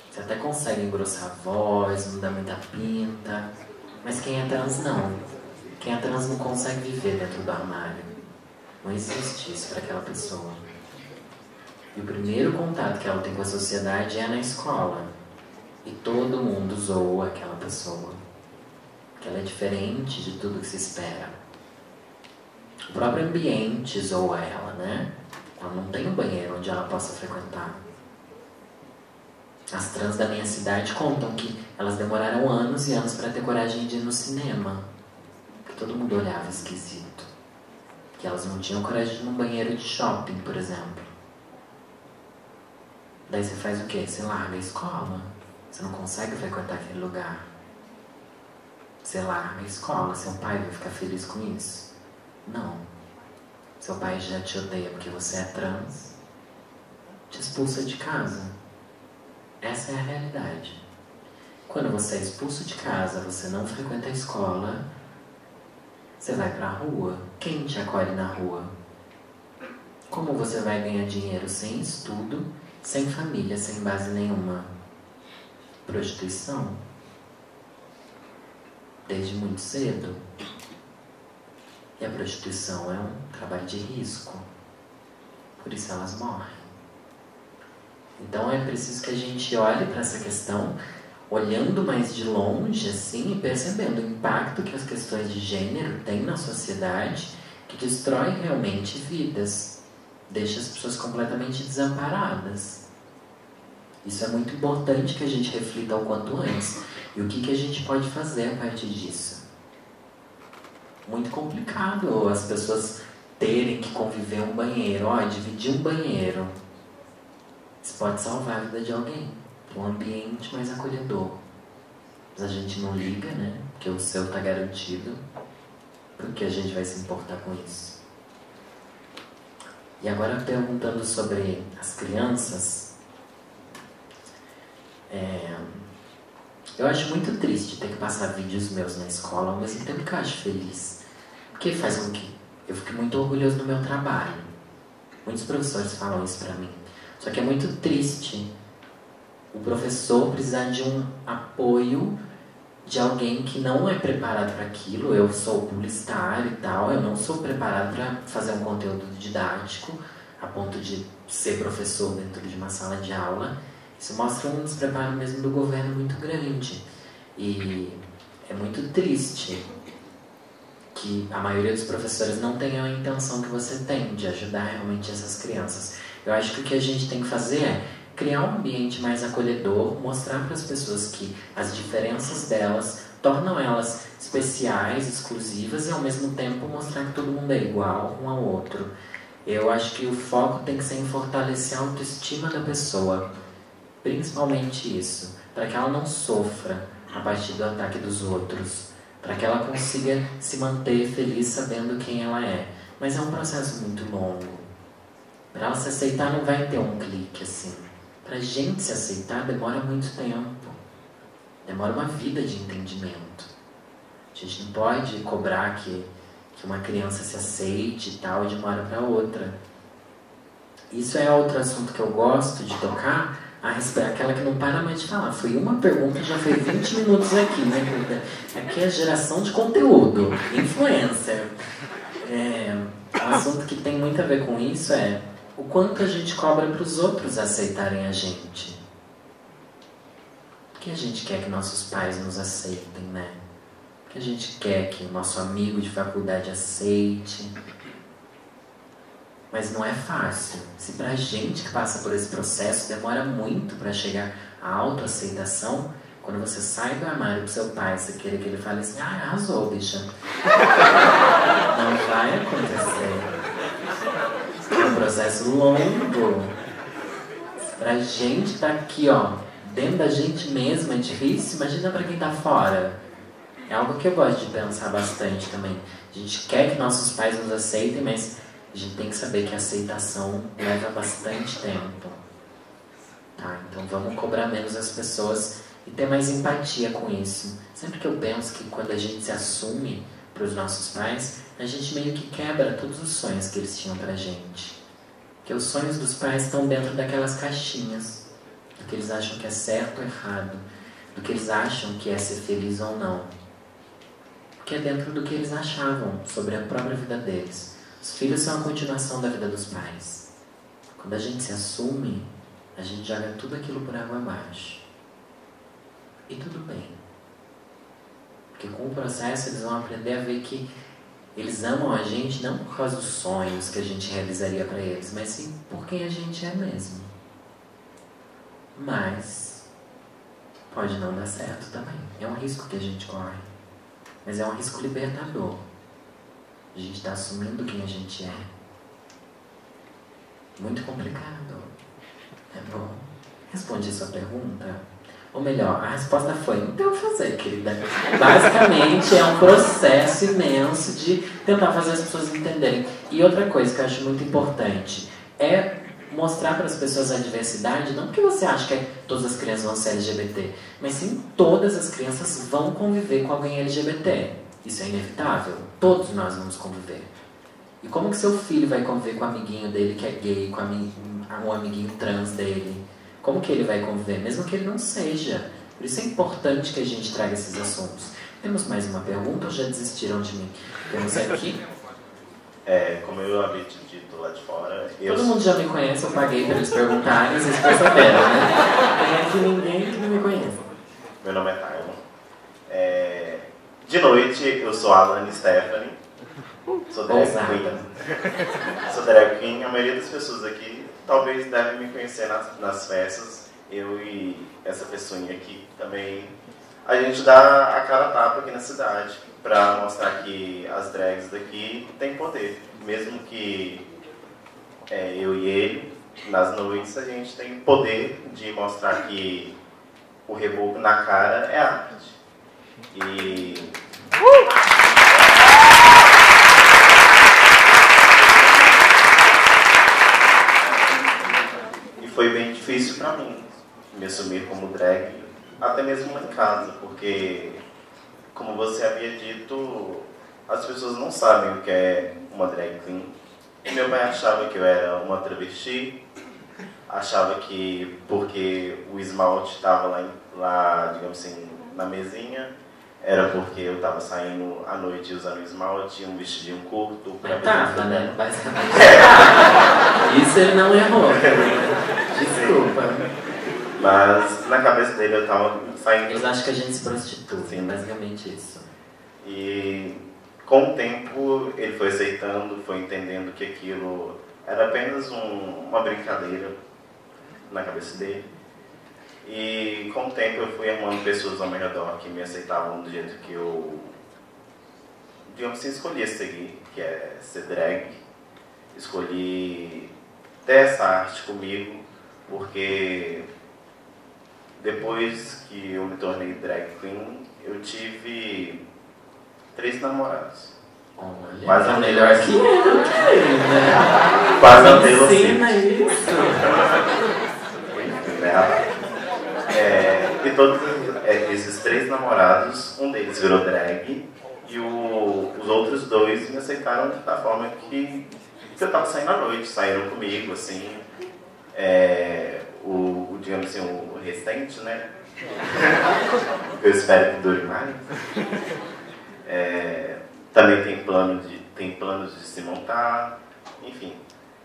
Você até consegue engrossar a voz, não dá muita pinta. Mas quem é trans não. Quem é trans não consegue viver dentro do armário. Não existe isso para aquela pessoa. E o primeiro contato que ela tem com a sociedade é na escola. E todo mundo zoa aquela pessoa. Porque ela é diferente de tudo que se espera. O próprio ambiente zoa ela, né? Ela não tem um banheiro onde ela possa frequentar. As trans da minha cidade contam que elas demoraram anos e anos para ter coragem de ir no cinema. Porque todo mundo olhava esquisito. Que elas não tinham coragem de ir num banheiro de shopping, por exemplo. Daí você faz o quê? Você larga a escola. Você não consegue frequentar aquele lugar. Você larga a escola. Seu pai vai ficar feliz com isso? Não. Seu pai já te odeia porque você é trans. Te expulsa de casa. Essa é a realidade. Quando você é expulso de casa, você não frequenta a escola, você vai pra rua. Quem te acolhe na rua? Como você vai ganhar dinheiro sem estudo, sem família, sem base nenhuma? Prostituição. Desde muito cedo. E a prostituição é um trabalho de risco. Por isso elas morrem. Então é preciso que a gente olhe para essa questão, olhando mais de longe, assim, e percebendo o impacto que as questões de gênero têm na sociedade, que destrói realmente vidas, deixa as pessoas completamente desamparadas. Isso é muito importante que a gente reflita o quanto antes. E o que a gente pode fazer a partir disso? Muito complicado as pessoas terem que conviver um banheiro, dividir um banheiro. Isso pode salvar a vida de alguém, um ambiente mais acolhedor. Mas a gente não liga, né? Porque o seu está garantido. Por que a gente vai se importar com isso? E agora perguntando sobre as crianças, eu acho muito triste ter que passar vídeos meus na escola, ao mesmo tempo que eu acho feliz. Porque faz com que eu fique muito orgulhoso do meu trabalho. Muitos professores falam isso pra mim. Só que é muito triste o professor precisar de um apoio de alguém que não é preparado para aquilo. Eu sou publicitário e tal, eu não sou preparado para fazer um conteúdo didático a ponto de ser professor dentro de uma sala de aula. Isso mostra um despreparo mesmo do governo muito grande. E é muito triste que a maioria dos professores não tenha a intenção que você tem de ajudar realmente essas crianças. Eu acho que o que a gente tem que fazer é criar um ambiente mais acolhedor, mostrar para as pessoas que as diferenças delas tornam elas especiais, exclusivas, e ao mesmo tempo mostrar que todo mundo é igual um ao outro. Eu acho que o foco tem que ser em fortalecer a autoestima da pessoa, principalmente isso, para que ela não sofra a partir do ataque dos outros, para que ela consiga se manter feliz sabendo quem ela é. Mas é um processo muito longo. Para ela se aceitar não vai ter um clique assim. Para a gente se aceitar demora muito tempo. Demora uma vida de entendimento. A gente não pode cobrar que uma criança se aceite e tal de uma hora para outra. Isso é outro assunto que eu gosto de tocar, aquela que não para mais de falar. Foi uma pergunta e já foi 20 minutos aqui, né, querida? Aqui é geração de conteúdo, influencer. Um assunto que tem muito a ver com isso é o quanto a gente cobra para os outros aceitarem a gente. Por que a gente quer que nossos pais nos aceitem, né? Por que a gente quer que o nosso amigo de faculdade aceite? Mas não é fácil. Se pra gente que passa por esse processo demora muito para chegar à autoaceitação, quando você sai do armário pro seu pai, você querer que ele fale assim, arrasou, bicha. Não vai acontecer. É um processo longo. Pra gente tá aqui, dentro da gente mesmo é difícil, imagina para quem tá fora. É algo que eu gosto de pensar bastante também. A gente quer que nossos pais nos aceitem, mas a gente tem que saber que a aceitação leva bastante tempo. Tá? Então vamos cobrar menos as pessoas e ter mais empatia com isso. Sempre que eu penso que quando a gente se assume para os nossos pais, a gente meio que quebra todos os sonhos que eles tinham pra gente. Porque os sonhos dos pais estão dentro daquelas caixinhas, do que eles acham que é certo ou errado, do que eles acham que é ser feliz ou não. Porque é dentro do que eles achavam sobre a própria vida deles. Os filhos são a continuação da vida dos pais. Quando a gente se assume, a gente joga tudo aquilo por água abaixo. E tudo bem. Porque com o processo eles vão aprender a ver que eles amam a gente não por causa dos sonhos que a gente realizaria para eles, mas sim por quem a gente é mesmo. Mas pode não dar certo também. É um risco que a gente corre. Mas é um risco libertador. A gente está assumindo quem a gente é. Muito complicado. É bom. Responde a sua pergunta. Ou melhor, a resposta foi: não tem o que fazer, querida. Basicamente é um processo imenso de tentar fazer as pessoas entenderem. E outra coisa que eu acho muito importante é mostrar para as pessoas a diversidade, não porque você acha que todas as crianças vão ser LGBT, mas sim todas as crianças vão conviver com alguém LGBT. Isso é inevitável. Todos nós vamos conviver. E como que seu filho vai conviver com o amiguinho dele que é gay, com um amiguinho trans dele? Como que ele vai conviver, mesmo que ele não seja? Por isso é importante que a gente traga esses assuntos. Temos mais uma pergunta ou já desistiram de mim? Temos aqui. Como eu havia te dito lá de fora... Todo mundo já me conhece, eu paguei para eles perguntarem, vocês perceberam, né? Tem aqui ninguém que não me conhece. Meu nome é Tylon. De noite, eu sou Alan Stephanie. Sou drag queen. Sou drag queen. A maioria das pessoas aqui talvez devem me conhecer nas festas. Eu e essa pessoinha aqui também. A gente dá a cara a tapa aqui na cidade para mostrar que as drags daqui têm poder. Mesmo que eu e ele, nas noites, a gente tem poder de mostrar que o reboco na cara é arte. E... foi bem difícil para mim me assumir como drag, até mesmo lá em casa, porque, como você havia dito, as pessoas não sabem o que é uma drag queen. Meu pai achava que eu era uma travesti, achava que porque o esmalte estava lá, digamos assim, na mesinha, era porque eu estava saindo à noite usando esmalte, um vestidinho curto. Tava, né? Basicamente. Isso ele não errou. Desculpa. Mas na cabeça dele eu estava saindo... Eles acham que a gente se prostitui, sim, basicamente isso. E com o tempo ele foi aceitando, foi entendendo que aquilo era apenas uma brincadeira na cabeça dele. E com o tempo eu fui arrumando pessoas ao meu redor que me aceitavam do jeito que eu, digamos assim, escolhi seguir, que é ser drag. Escolhi ter essa arte comigo, porque depois que eu me tornei drag queen, eu tive 3 namorados. Olha, quase tá a melhor que eu, né? Quase a Taylor Swift. Ensina isso. E todos esses 3 namorados, um deles virou drag e os outros 2 me aceitaram da forma que eu estava saindo à noite, saíram comigo, assim. Digamos assim, o restante, né? Eu espero que dure mais. Também tem planos de se montar, enfim.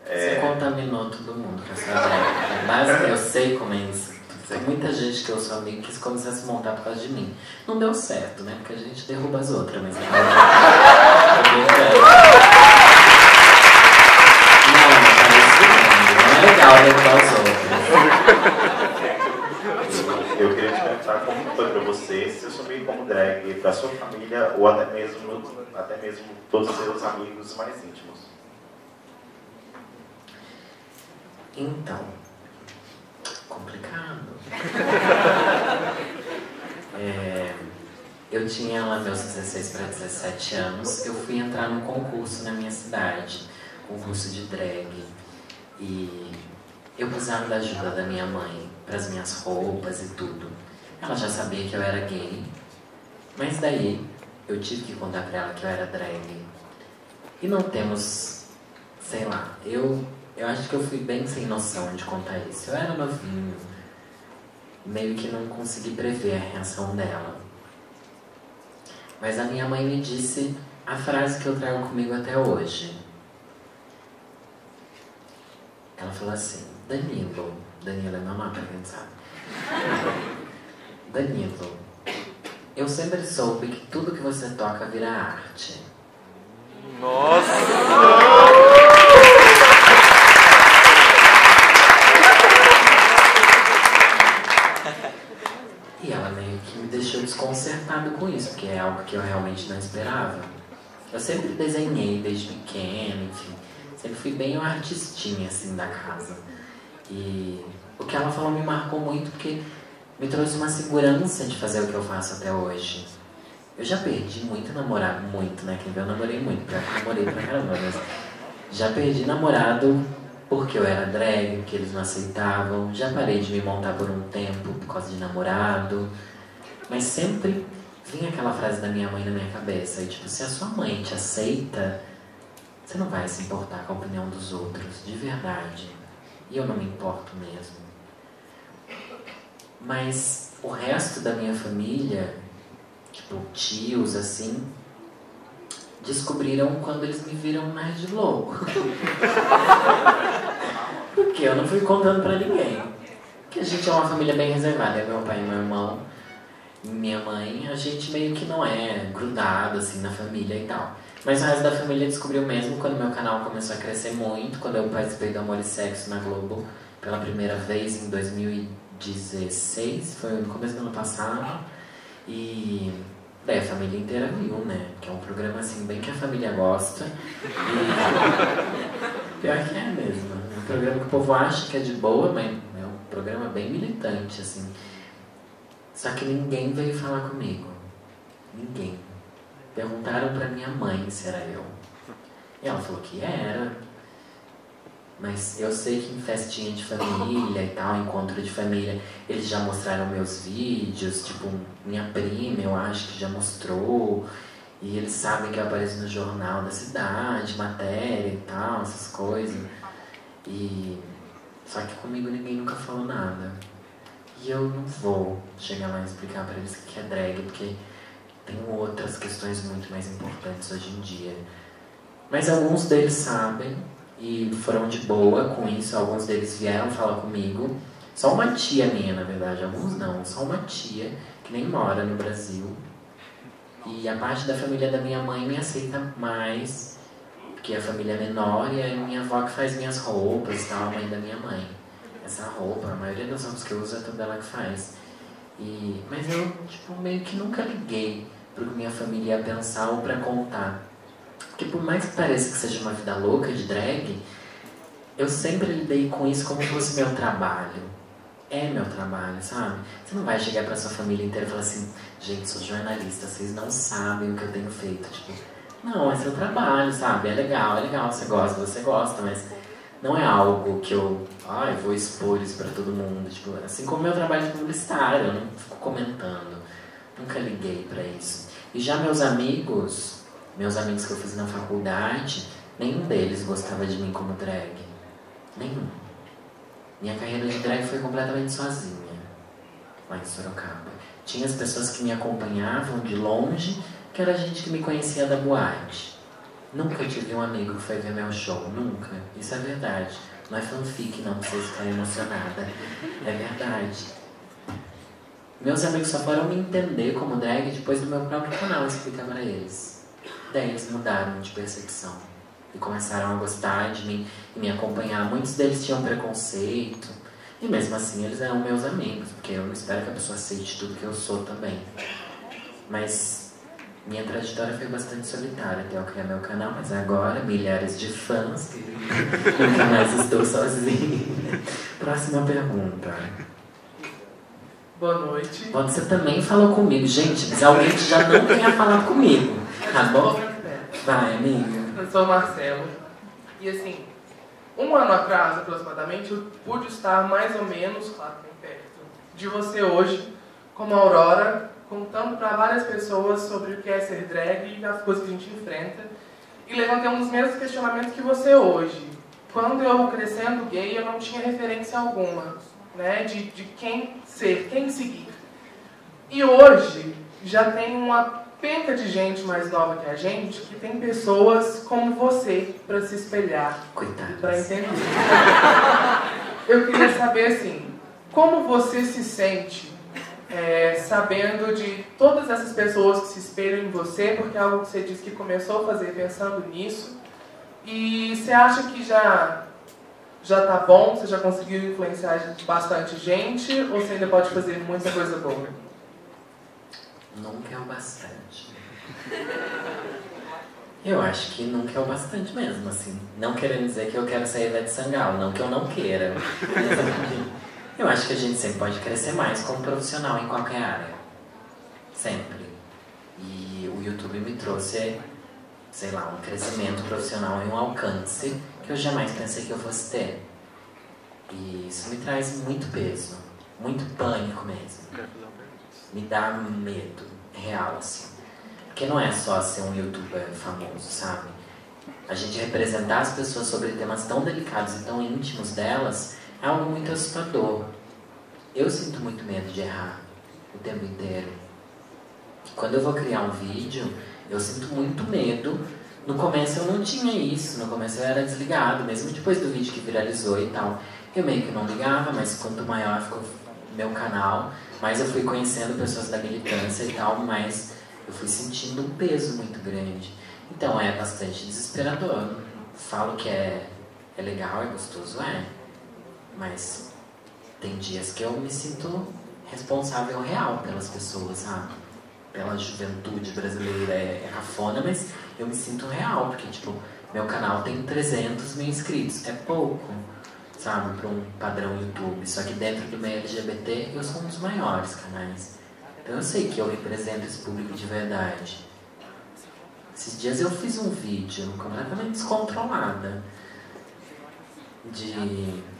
Você contaminou todo mundo com essa drag. Mas eu sei como é isso. Tem muita gente que eu sou amigo que começou a se montar por causa de mim. Não deu certo, né? Porque a gente derruba as outras, mas... Não é legal derrubar as outras. Eu queria te perguntar como foi pra você se assumir como drag pra sua família ou até mesmo todos os seus amigos mais íntimos. complicado. Eu tinha lá meus 16 para 17 anos, eu fui entrar num concurso na minha cidade, concurso de drag. E eu precisava da ajuda da minha mãe para as minhas roupas e tudo. Ela já sabia que eu era gay, mas daí eu tive que contar pra ela que eu era drag. E não temos, sei lá, eu acho que eu fui bem sem noção de contar isso. Eu era novinho, meio que não consegui prever a reação dela. Mas a minha mãe me disse a frase que eu trago comigo até hoje. Ela falou assim: Danilo é meu nome, pra quem sabe. Danilo, eu sempre soube que tudo que você toca vira arte. Nossa! E ela meio que me deixou desconcertado com isso, porque é algo que eu realmente não esperava. Eu sempre desenhei desde pequeno, enfim. Sempre fui bem uma artistinha, assim, da casa. E o que ela falou me marcou muito, porque me trouxe uma segurança de fazer o que eu faço até hoje. Eu já perdi muito namorado, muito, né? Quem vê, eu namorei muito, porque eu namorei pra caramba, mas já perdi namorado porque eu era drag, porque eles não aceitavam. Já parei de me montar por um tempo por causa de namorado. Mas sempre vinha aquela frase da minha mãe na minha cabeça. E tipo, se a sua mãe te aceita, você não vai se importar com a opinião dos outros, de verdade. E eu não me importo mesmo. Mas o resto da minha família, tipo, tios, assim, descobriram quando eles me viram mais de louco. Porque eu não fui contando pra ninguém. Porque a gente é uma família bem reservada. Meu pai e meu irmão e minha mãe, a gente meio que não é grudado, assim, na família e tal. Mas o resto da família descobriu mesmo quando meu canal começou a crescer muito, quando eu participei do Amor e Sexo na Globo pela primeira vez em 2016, foi no começo do ano passado. E daí a família inteira viu, né? Que é um programa assim, bem que a família gosta. E pior que é mesmo. É um programa que o povo acha que é de boa, mas é um programa bem militante, assim. Só que ninguém veio falar comigo. Ninguém. Perguntaram pra minha mãe se era eu. E ela falou que era. Mas eu sei que em festinha de família e tal, encontro de família, eles já mostraram meus vídeos, tipo, minha prima, eu acho que já mostrou. E eles sabem que eu apareço no jornal da cidade, matéria e tal, essas coisas. E só que comigo ninguém nunca falou nada. E eu não vou chegar lá e explicar pra eles o que é drag, porque tem outras questões muito mais importantes hoje em dia. Mas alguns deles sabem e foram de boa com isso. Alguns deles vieram falar comigo. Só uma tia minha, na verdade. Alguns não. Só uma tia que nem mora no Brasil. E a parte da família da minha mãe me aceita mais, porque a família é menor e a minha avó que faz minhas roupas e tal, a mãe da minha mãe. Essa roupa, a maioria das roupas que eu uso é toda ela que faz. Mas eu, tipo, meio que nunca liguei pro que minha família ia pensar ou pra contar. Porque por mais que pareça que seja uma vida louca de drag, eu sempre lidei com isso como se fosse meu trabalho. É meu trabalho, sabe? Você não vai chegar pra sua família inteira e falar assim: gente, sou jornalista, vocês não sabem o que eu tenho feito. Tipo, não, é seu trabalho, sabe? É legal, você gosta, mas não é algo que eu vou expor isso pra todo mundo. Tipo, assim como meu trabalho de publicitário, eu não fico comentando. Nunca liguei pra isso. E já meus amigos que eu fiz na faculdade, nenhum deles gostava de mim como drag. Nenhum. Minha carreira de drag foi completamente sozinha, lá em Sorocaba. Tinha as pessoas que me acompanhavam de longe, que era gente que me conhecia da boate. Nunca tive um amigo que foi ver meu show, nunca. Isso é verdade. Não é fanfic não, pra vocês ficarem emocionadas. É verdade. Meus amigos só foram me entender como drag depois do meu próprio canal explicar pra eles. Daí eles mudaram de percepção e começaram a gostar de mim e me acompanhar. Muitos deles tinham preconceito e mesmo assim eles eram meus amigos, porque eu não espero que a pessoa aceite tudo que eu sou também. Mas minha trajetória foi bastante solitária até eu criar meu canal, mas agora milhares de fãs, nunca mais estou sozinha. Próxima pergunta. Boa noite. Você também falou comigo. Gente, mas alguém que já não tenha falado comigo. Tá bom? Vai, amiga. Eu sou o Marcelo. E assim, um ano atrás, aproximadamente, eu pude estar mais ou menos, claro, bem perto, de você hoje, como Aurora, contando para várias pessoas sobre o que é ser drag e as coisas que a gente enfrenta. E levantei um dos mesmos questionamentos que você hoje. Quando eu crescendo gay, eu não tinha referência alguma, né, de quem ser, quem seguir. E hoje, já tem uma penca de gente mais nova que a gente, que tem pessoas como você para se espelhar, para entender. Eu queria saber, assim, como você se sente sabendo de todas essas pessoas que se espelham em você, porque é algo que você disse que começou a fazer pensando nisso, e você acha que já tá bom, você já conseguiu influenciar bastante gente, ou você ainda pode fazer muita coisa boa? Nunca é o bastante. Eu acho que nunca é o bastante mesmo, assim. Não querendo dizer que eu quero ser Ivete Sangalo, não que eu não queira. Eu acho que a gente sempre pode crescer mais como profissional em qualquer área. Sempre. E o YouTube me trouxe, sei lá, um crescimento profissional e um alcance que eu jamais pensei que eu fosse ter. E isso me traz muito peso, muito pânico mesmo. Me dá medo real, assim. Porque não é só ser um youtuber famoso, sabe? A gente representar as pessoas sobre temas tão delicados e tão íntimos delas é algo muito assustador. Eu sinto muito medo de errar o tempo inteiro. Quando eu vou criar um vídeo, eu sinto muito medo. No começo eu não tinha isso, no começo eu era desligado, mesmo depois do vídeo que viralizou e tal. Eu meio que não ligava, mas quanto maior ficou meu canal, mais eu fui conhecendo pessoas da militância e tal, mas eu fui sentindo um peso muito grande. Então é bastante desesperador. Falo que é legal, é gostoso, mas tem dias que eu me sinto responsável real pelas pessoas, sabe? Pela juventude brasileira. É cafona, mas eu me sinto real, porque tipo, meu canal tem 300 mil inscritos, é pouco, sabe, para um padrão YouTube. Só que dentro do meio LGBT eu sou um dos maiores canais. Então eu sei que eu represento esse público de verdade. Esses dias eu fiz um vídeo completamente descontrolada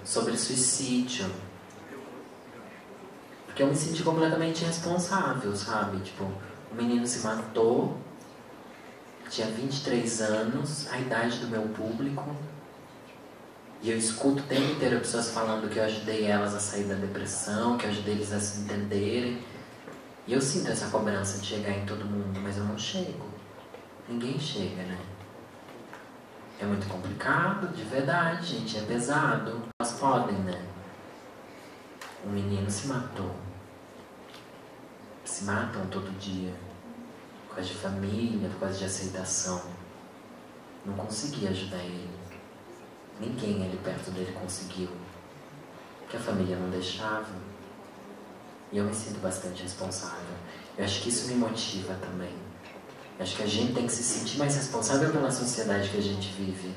sobre suicídio. Porque eu me senti completamente irresponsável, sabe? Tipo, o menino se matou, tinha 23 anos, a idade do meu público. E eu escuto o tempo inteiro pessoas falando que eu ajudei elas a sair da depressão, que eu ajudei eles a se entenderem. E eu sinto essa cobrança de chegar em todo mundo, mas eu não chego. Ninguém chega, né? É muito complicado, de verdade, gente, é pesado. Elas podem, né? Um menino se matou. Se matam todo dia. Por causa de família, por causa de aceitação. Não consegui ajudar ele. Ninguém ali perto dele conseguiu. Porque a família não deixava. E eu me sinto bastante responsável. Eu acho que isso me motiva também. Eu acho que a gente tem que se sentir mais responsável pela sociedade que a gente vive.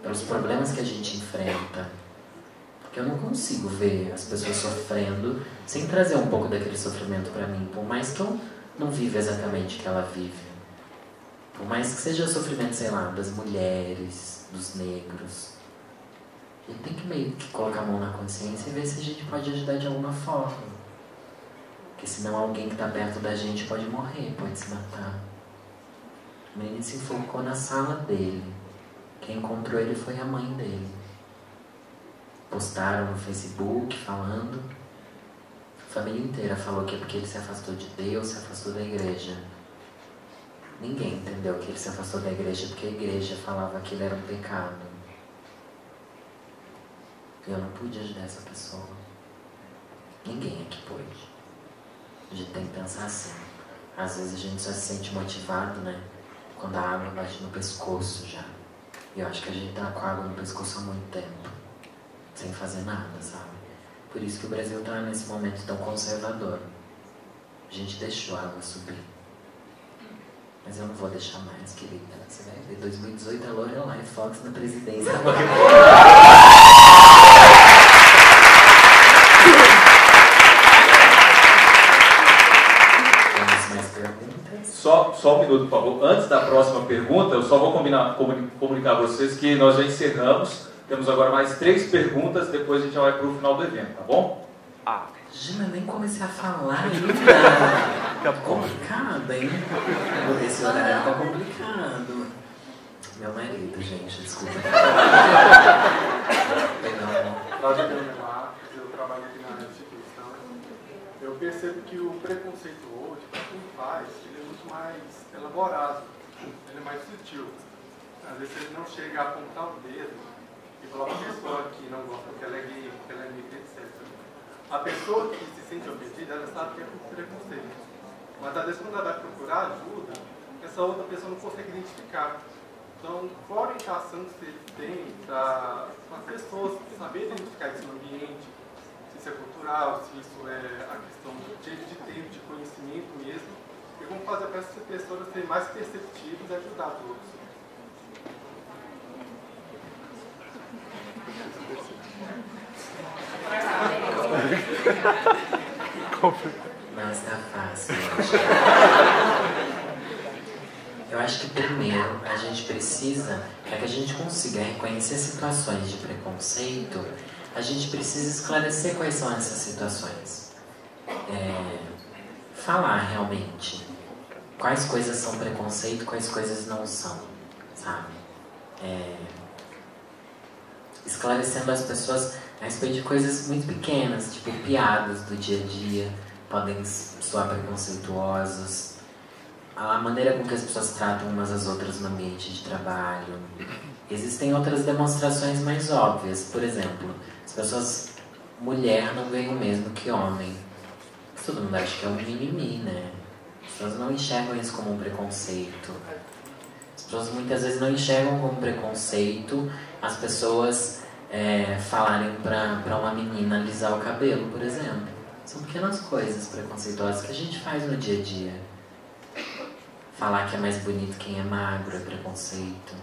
Pelos problemas que a gente enfrenta. Porque eu não consigo ver as pessoas sofrendo sem trazer um pouco daquele sofrimento pra mim. Por mais que eu não viva exatamente o que ela vive. Por mais que seja sofrimento, sei lá, das mulheres, dos negros. A gente tem que meio que colocar a mão na consciência e ver se a gente pode ajudar de alguma forma. Porque senão alguém que tá perto da gente pode morrer, pode se matar. O menino se enforcou na sala dele. Quem encontrou ele foi a mãe dele. Postaram no Facebook falando. A família inteira falou que é porque ele se afastou de Deus, se afastou da igreja. Ninguém entendeu que ele se afastou da igreja porque a igreja falava que ele era um pecado. Eu não pude ajudar essa pessoa. Ninguém aqui pôde. A gente tem que pensar assim. Às vezes a gente só se sente motivado, né? Quando a água bate no pescoço já. E eu acho que a gente tá com a água no pescoço há muito tempo. Sem fazer nada, sabe? Por isso que o Brasil tá nesse momento tão conservador. A gente deixou a água subir. Mas eu não vou deixar mais, querida. Você vai ver, 2018 a Lorelai Fox na presidência. Só um minuto, por favor. Antes da próxima pergunta, eu só vou comunicar a vocês que nós já encerramos. Temos agora mais 3 perguntas, depois a gente já vai para o final do evento, tá bom? Gina, nem comecei a falar ainda. Tá complicado, hein? Esse horário tá complicado. Meu marido, gente, desculpa. Cláudia Benelar, eu trabalho aqui na instituição. Eu percebo que o preconceito hoje, para quem faz, ele é muito mais elaborado, ele é mais sutil. Às vezes ele não chega a apontar o dedo e falar para a pessoa que não gosta porque ela é gay, porque ela é negra, etc. A pessoa que se sente ofendida, ela sabe que é por preconceito. Mas às vezes quando ela vai procurar ajuda, essa outra pessoa não consegue identificar. Então, qual a orientação que você tem para as pessoas saber identificar esse ambiente, se isso é cultural, se isso é a questão de tempo, de conhecimento mesmo, e como fazer para essas pessoas serem mais perceptivas e ajudar os outros? Não está fácil. Eu acho que primeiro a gente precisa, para que a gente consiga reconhecer situações de preconceito, a gente precisa esclarecer quais são essas situações. Falar realmente quais coisas são preconceito, quais coisas não são, sabe? Esclarecendo as pessoas a respeito de coisas muito pequenas, tipo piadas do dia a dia, podem soar preconceituosos, a maneira com que as pessoas tratam umas às outras no ambiente de trabalho. Existem outras demonstrações mais óbvias, por exemplo, as pessoas, mulher não ganha o mesmo que homem. Todo mundo acha que é um mimimi, né? As pessoas não enxergam isso como um preconceito. As pessoas muitas vezes não enxergam como preconceito as pessoas falarem pra uma menina alisar o cabelo, por exemplo. São pequenas coisas preconceituosas que a gente faz no dia a dia. Falar que é mais bonito quem é magro é preconceito.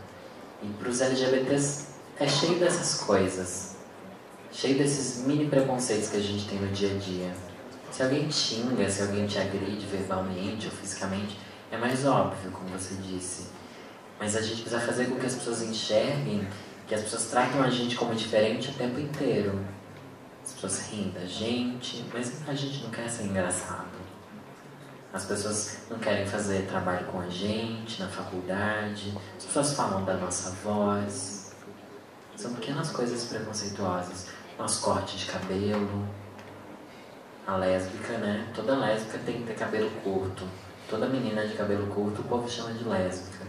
E pros LGBTs é cheio dessas coisas. Cheio desses mini preconceitos que a gente tem no dia a dia. Se alguém xinga, se alguém te agride verbalmente ou fisicamente, é mais óbvio, como você disse. Mas a gente precisa fazer com que as pessoas enxerguem que as pessoas tratam a gente como diferente o tempo inteiro. As pessoas riem da gente, mas a gente não quer ser engraçado. As pessoas não querem fazer trabalho com a gente na faculdade. As pessoas falam da nossa voz. São pequenas coisas preconceituosas. Nosso corte de cabelo. A lésbica, né? Toda lésbica tem que ter cabelo curto. Toda menina de cabelo curto o povo chama de lésbica.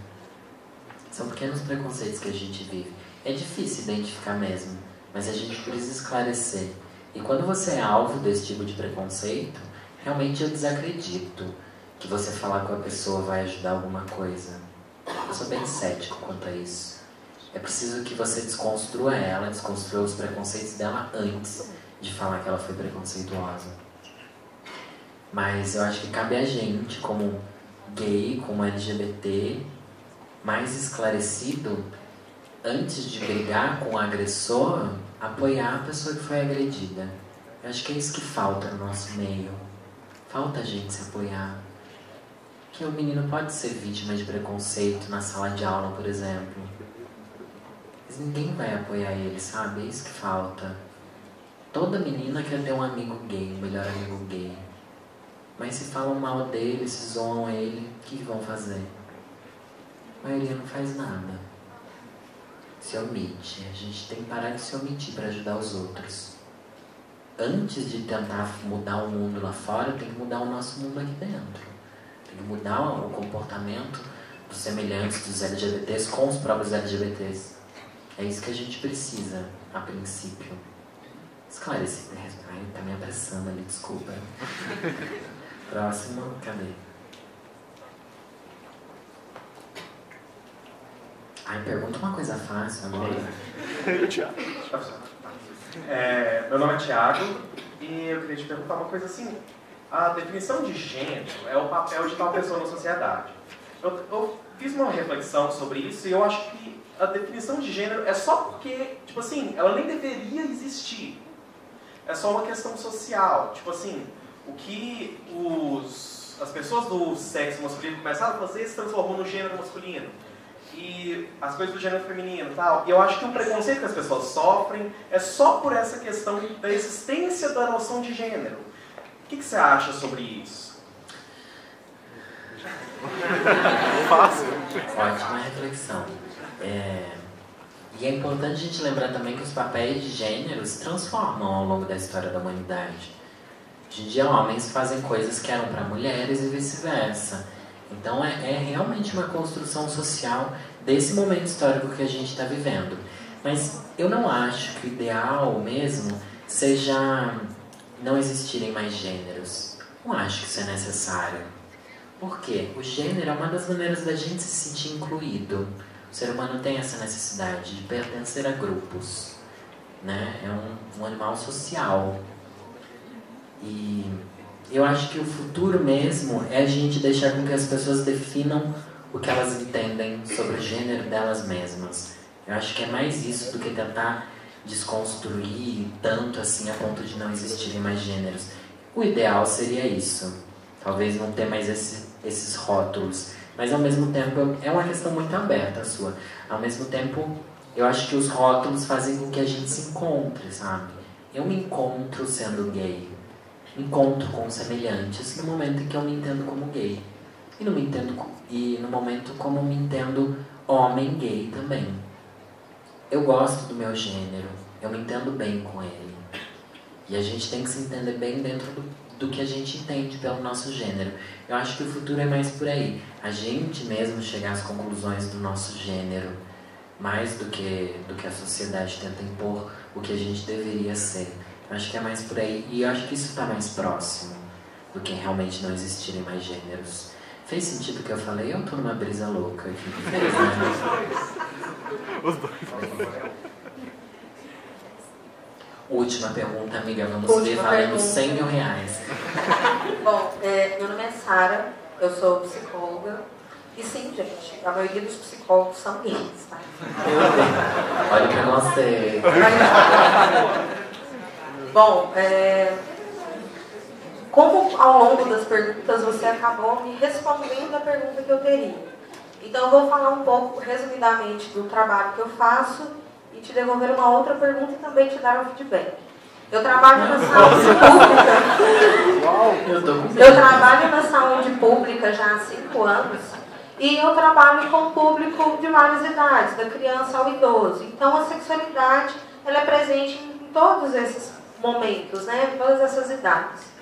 São pequenos preconceitos que a gente vive. É difícil identificar mesmo, mas a gente precisa esclarecer. E quando você é alvo desse tipo de preconceito, realmente eu desacredito que você falar com a pessoa vai ajudar alguma coisa. Eu sou bem cético quanto a isso. É preciso que você desconstrua ela, desconstrua os preconceitos dela antes de falar que ela foi preconceituosa. Mas eu acho que cabe a gente, como gay, como LGBT, mais esclarecido, antes de brigar com o agressor, apoiar a pessoa que foi agredida. Eu acho que é isso que falta no nosso meio. Falta a gente se apoiar. Que o menino pode ser vítima de preconceito na sala de aula, por exemplo. Mas ninguém vai apoiar ele, sabe? É isso que falta. Toda menina quer ter um amigo gay, um melhor amigo gay. Mas se falam mal dele, se zoam ele, o que vão fazer? A maioria não faz nada. Se omite. A gente tem que parar de se omitir para ajudar os outros. Antes de tentar mudar o mundo lá fora, tem que mudar o nosso mundo aqui dentro. Tem que mudar o comportamento dos semelhantes dos LGBTs com os próprios LGBTs. É isso que a gente precisa, a princípio. Esclareci. Ai, tá me apressando ali, desculpa. Próximo, cadê? Ai, pergunta uma coisa fácil agora. Meu nome é Thiago e eu queria te perguntar uma coisa assim. A definição de gênero é o papel de tal pessoa na sociedade. Eu fiz uma reflexão sobre isso e eu acho que a definição de gênero é só porque, tipo assim, ela nem deveria existir. É só uma questão social. Tipo assim, o que os as pessoas do sexo masculino começaram a fazer, se transformou no gênero masculino. E as coisas do gênero feminino e tal. E eu acho que o preconceito que as pessoas sofrem é só por essa questão da existência da noção de gênero. O que você acha sobre isso? Fácil. Ótima reflexão. E é importante a gente lembrar também que os papéis de gênero se transformam ao longo da história da humanidade. Hoje em dia, homens fazem coisas que eram para mulheres e vice-versa. Então, é realmente uma construção social desse momento histórico que a gente está vivendo. Mas eu não acho que o ideal mesmo seja não existirem mais gêneros. Não acho que isso é necessário. Por quê? O gênero é uma das maneiras da gente se sentir incluído. O ser humano tem essa necessidade de pertencer a grupos, né? É um animal social. E eu acho que o futuro mesmo é a gente deixar com que as pessoas definam o que elas entendem sobre o gênero delas mesmas. Eu acho que é mais isso do que tentar desconstruir tanto assim a ponto de não existirem mais gêneros. O ideal seria isso. Talvez não ter mais esses rótulos. Mas ao mesmo tempo é uma questão muito aberta a sua. Ao mesmo tempo, eu acho que os rótulos fazem com que a gente se encontre, sabe? Eu me encontro sendo gay. Encontro com semelhantes no momento em que eu me entendo como gay. E no momento como me entendo homem gay também. Eu gosto do meu gênero. Eu me entendo bem com ele. E a gente tem que se entender bem dentro do que a gente entende pelo nosso gênero. Eu acho que o futuro é mais por aí. A gente mesmo chegar às conclusões do nosso gênero. Mais do que a sociedade tenta impor o que a gente deveria ser. Eu acho que é mais por aí. E eu acho que isso está mais próximo do que realmente não existirem mais gêneros. Fez sentido o que eu falei? Eu tô numa brisa louca aqui. Os dois. Última pergunta, amiga. Vamos ver valendo 100 mil reais. Bom, meu nome é Sara, eu sou psicóloga. E sim, gente, a maioria dos psicólogos são gays, tá? Olha pra você. Bom, como ao longo das perguntas você acabou me respondendo a pergunta que eu teria. Então eu vou falar um pouco, resumidamente, do trabalho que eu faço e te devolver uma outra pergunta e também te dar um feedback. Eu trabalho na saúde pública. Eu trabalho na saúde pública já há 5 anos e eu trabalho com o público de várias idades, da criança ao idoso. Então a sexualidade ela é presente em todos esses momentos, né? Em todas essas idades.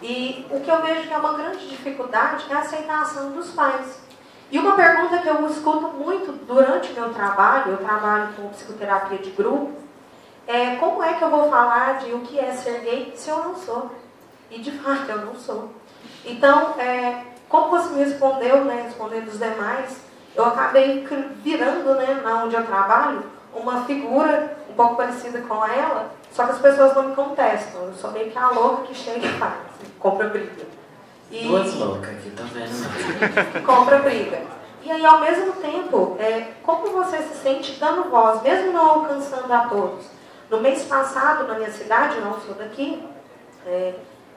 E o que eu vejo que é uma grande dificuldade é a aceitação dos pais. E uma pergunta que eu escuto muito durante o meu trabalho, eu trabalho com psicoterapia de grupo, é como é que eu vou falar de o que é ser gay se eu não sou? E de fato eu não sou. Então, como você me respondeu, né, respondendo os demais, eu acabei virando, né, onde eu trabalho, uma figura um pouco parecida com ela, só que as pessoas não me contestam. Eu sou meio que a louca que chega e faz, compra briga. E... Duas loucas aqui, tô vendo. Compra briga. E aí, ao mesmo tempo, como você se sente dando voz, mesmo não alcançando a todos? No mês passado, na minha cidade, eu não sou daqui,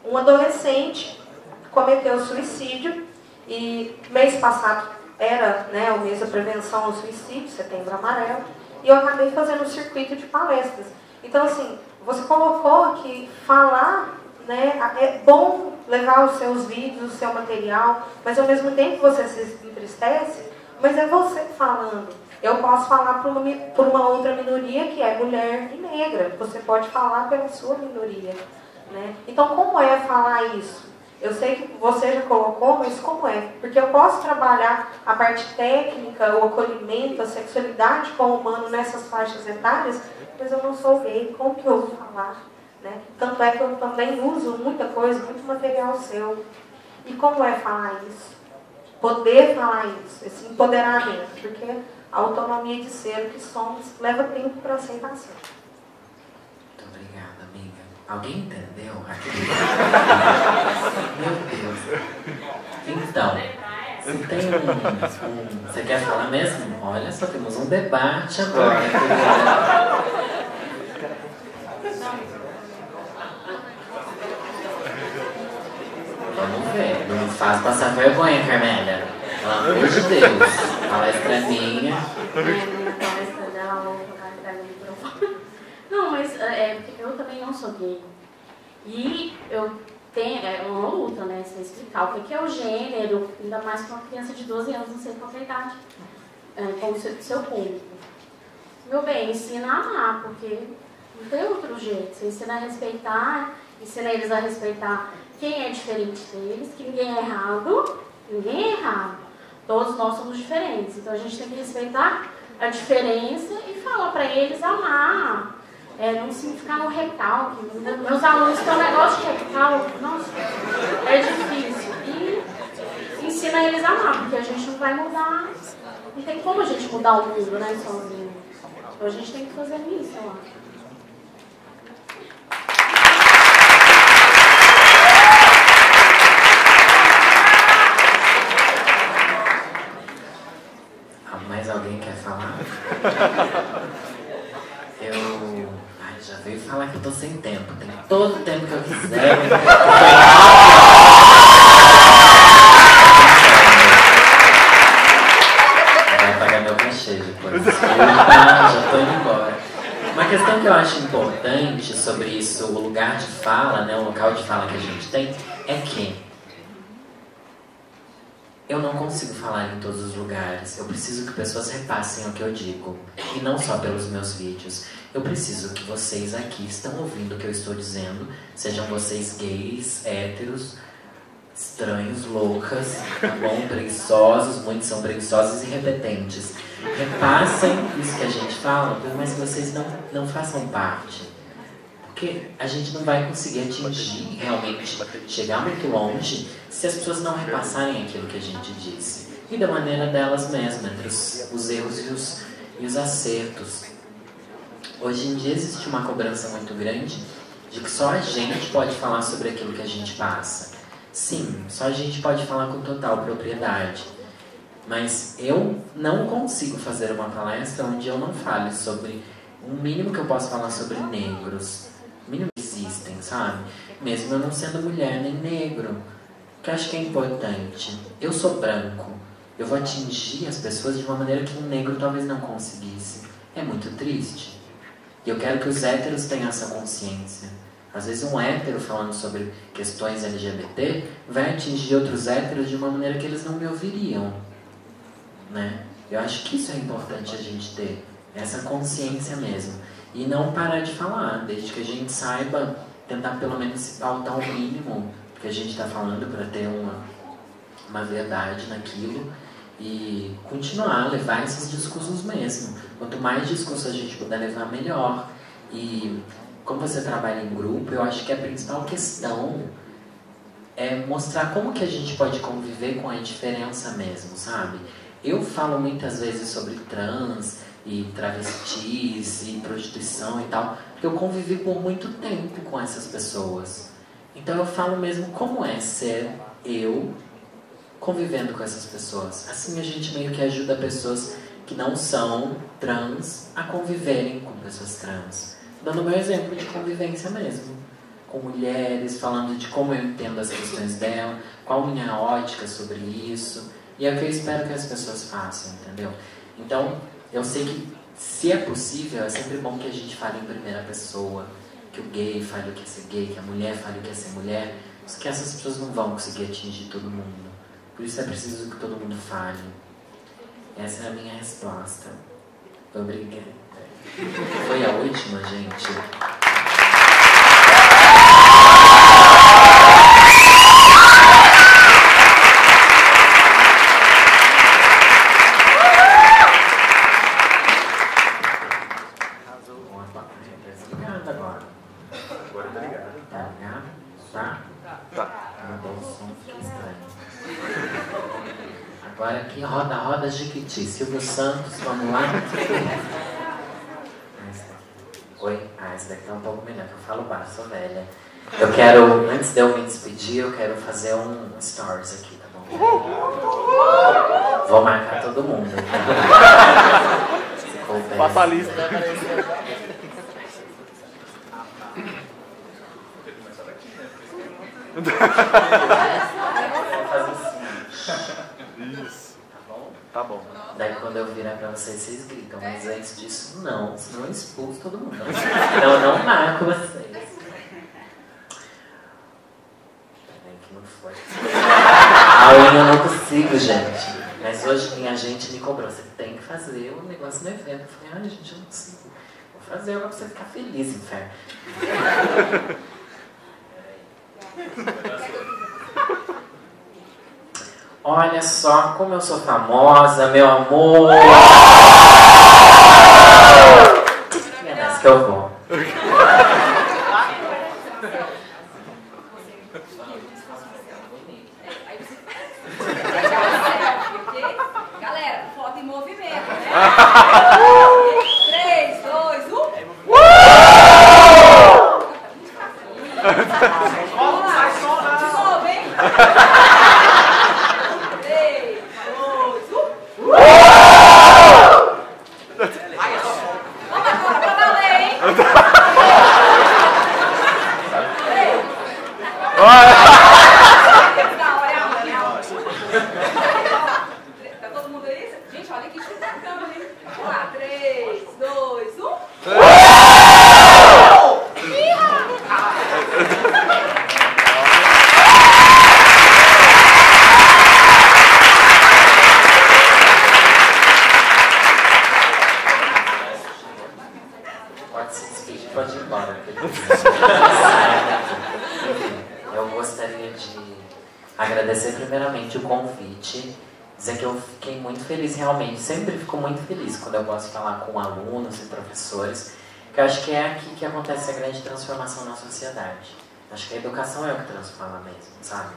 um adolescente cometeu suicídio. E mês passado era, né, o mês da prevenção ao suicídio, Setembro Amarelo. E eu acabei fazendo um circuito de palestras. Então, assim, você colocou que falar, né, é bom levar os seus vídeos, o seu material, mas ao mesmo tempo você se entristece, mas é você falando. Eu posso falar por uma outra minoria que é mulher e negra. Você pode falar pela sua minoria, né? Então, como é falar isso? Eu sei que você já colocou, mas como é? Porque eu posso trabalhar a parte técnica, o acolhimento, a sexualidade com o humano nessas faixas etárias, mas eu não sou gay. Como que eu vou falar? Né? Tanto é que eu também uso muita coisa, muito material seu. E como é falar isso? Poder falar isso, esse empoderamento, porque a autonomia de ser o que somos leva tempo para aceitação. Muito obrigada, amiga. Alguém entendeu? Meu Deus. Então, você tem você quer falar mesmo? Olha só, temos um debate agora. Vamos ver. faz passar vergonha, Carmélia. Pelo amor de Deus. Palestra minha. Minha palestra dela, vou colocar atrás do microfone. Não, mas porque eu também não sou gay. E eu tenho uma luta, né? Você explicar o que é o gênero, ainda mais para uma criança de 12 anos, não sei qual é a idade, com o seu público. Meu bem, ensina a amar, porque não tem outro jeito. Você ensina a respeitar, ensina eles a respeitar quem é diferente deles, que ninguém é errado, todos nós somos diferentes, então a gente tem que respeitar a diferença e falar para eles amar, não se ficar no recalque. Meus alunos têm um negócio de recalque, nossa, é difícil, e ensina eles a amar, porque a gente não vai mudar, não tem como a gente mudar o mundo, né, sozinho, então a gente tem que fazer isso, eu acho. Mais alguém quer falar? Já veio falar que eu tô sem tempo. Tem todo o tempo que eu quiser. Vai pagar meu cachê depois. Já tô indo embora. Uma questão que eu acho importante sobre isso, o lugar de fala, né, o local de fala que a gente tem, é que eu não consigo falar em todos os lugares. Eu preciso que pessoas repassem o que eu digo. E não só pelos meus vídeos. Eu preciso que vocês aqui estão ouvindo o que eu estou dizendo. Sejam vocês gays, héteros, estranhos, loucas, tá bom? Preguiçosos, muitos são preguiçosos e repetentes. Repassem isso que a gente fala, mas que vocês não façam parte. Porque a gente não vai conseguir atingir, realmente, chegar muito longe se as pessoas não repassarem aquilo que a gente disse. E da maneira delas mesmas, entre os erros e os acertos. Hoje em dia existe uma cobrança muito grande de que só a gente pode falar sobre aquilo que a gente passa. Sim, só a gente pode falar com total propriedade. Mas eu não consigo fazer uma palestra onde eu não fale sobre o mínimo que eu posso falar sobre negros. Mínimo existem, sabe? Mesmo eu não sendo mulher nem negro, que eu acho que é importante. Eu sou branco, eu vou atingir as pessoas de uma maneira que um negro talvez não conseguisse. É muito triste. E eu quero que os héteros tenham essa consciência. Às vezes um hétero falando sobre questões LGBT vai atingir outros héteros de uma maneira que eles não me ouviriam, né? Eu acho que isso é importante a gente ter, essa consciência mesmo. E não parar de falar, desde que a gente saiba tentar pelo menos se pautar o mínimo que a gente está falando para ter uma verdade naquilo e continuar a levar esses discursos mesmo. Quanto mais discurso a gente puder levar, melhor. E como você trabalha em grupo, eu acho que a principal questão é mostrar como que a gente pode conviver com a diferença mesmo, sabe? Eu falo muitas vezes sobre trans e travestis e prostituição e tal, porque eu convivi por muito tempo com essas pessoas. Então eu falo mesmo como é ser eu convivendo com essas pessoas. Assim a gente meio que ajuda pessoas que não são trans a conviverem com pessoas trans. Dando meu exemplo de convivência mesmo. Com mulheres, falando de como eu entendo as questões dela, qual a minha ótica sobre isso. E é o que eu espero que as pessoas façam, entendeu? Então, eu sei que, se é possível, é sempre bom que a gente fale em primeira pessoa. Que o gay fale o que é ser gay, que a mulher fale o que é ser mulher. Mas que essas pessoas não vão conseguir atingir todo mundo. Por isso é preciso que todo mundo fale. Essa é a minha resposta. Obrigada. Foi a última, gente? Agora aqui, roda Jequiti. Silvio Santos, vamos lá. Oi? Esse daqui tá um pouco melhor, que eu falo baixo, sou velha. Eu quero, antes de eu me despedir, eu quero fazer um stories aqui, tá bom? Vou marcar todo mundo. Tá? Passa a lista. Vou fazer Isso. Tá bom? Tá bom. Daí quando eu virar pra vocês, vocês gritam. Mas antes disso, não. Senão eu expulso todo mundo. Então eu não marco vocês. Peraí que não foi. Eu não consigo, gente. Mas hoje minha gente me cobrou. Você tem que fazer o negócio no evento. Eu falei, ai gente, eu não consigo. Vou fazer agora pra você ficar feliz, inferno. Olha só como eu sou famosa, meu amor! É nessa que eu vou. Galera, foto em movimento, né? 3, 2, 1. Dissolve, hein? 3, 2, 1. Vamos agora, pra valer, hein? Tá todo mundo aí? Gente, olha aqui que tá a câmera, hein? Vamos lá, 3, 2, 1. Pode se despedir, pode ir embora. Eu gostaria de agradecer primeiramente o convite, dizer que eu fiquei muito feliz realmente, sempre fico muito feliz quando eu posso falar com alunos e professores, que eu acho que é aqui que acontece a grande transformação na sociedade. Acho que a educação é o que transforma mesmo, sabe?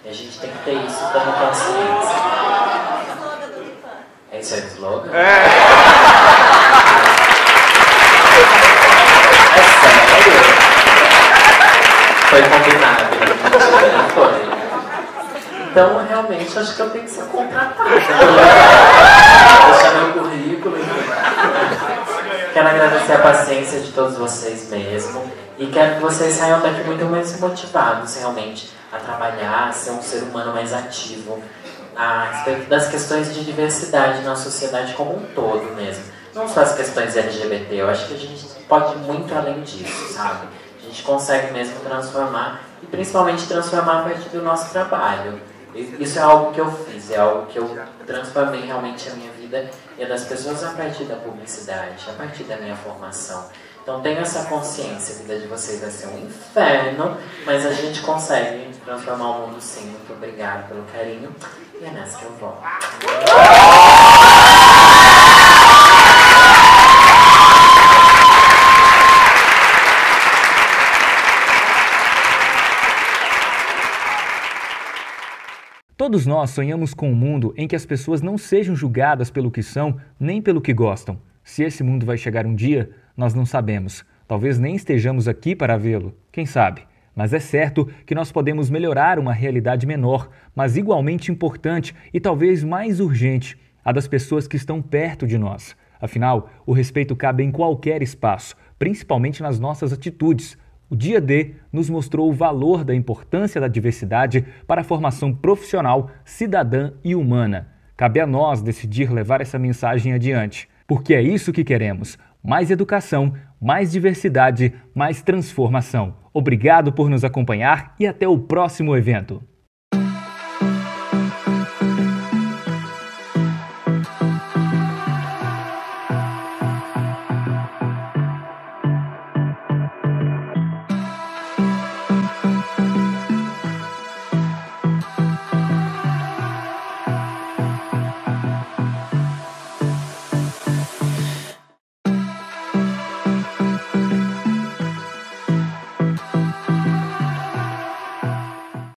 E a gente tem que ter isso como consciência. Esse é o slogan? É sério? Foi combinado, não foi? Então, realmente, acho que eu tenho que ser contratada. Deixar meu currículo. Quero agradecer a paciência de todos vocês mesmo. E quero que vocês saiam daqui muito mais motivados, realmente, a trabalhar, a ser um ser humano mais ativo, a respeito das questões de diversidade na sociedade como um todo mesmo. Não só as questões LGBT, eu acho que a gente pode ir muito além disso, sabe? A gente consegue mesmo transformar, e principalmente transformar a partir do nosso trabalho. Isso é algo que eu fiz, é algo que eu transformei realmente a minha vida e a das pessoas a partir da publicidade, a partir da minha formação. Então tenho essa consciência, a vida de vocês vai ser um inferno, mas a gente consegue transformar o mundo sim. Muito obrigado pelo carinho, e é nessa que eu vou. Todos nós sonhamos com um mundo em que as pessoas não sejam julgadas pelo que são, nem pelo que gostam. Se esse mundo vai chegar um dia, nós não sabemos. Talvez nem estejamos aqui para vê-lo, quem sabe? Mas é certo que nós podemos melhorar uma realidade menor, mas igualmente importante e talvez mais urgente, a das pessoas que estão perto de nós. Afinal, o respeito cabe em qualquer espaço, principalmente nas nossas atitudes. O Dia D nos mostrou o valor da importância da diversidade para a formação profissional, cidadã e humana. Cabe a nós decidir levar essa mensagem adiante, porque é isso que queremos: mais educação, mais diversidade, mais transformação. Obrigado por nos acompanhar e até o próximo evento.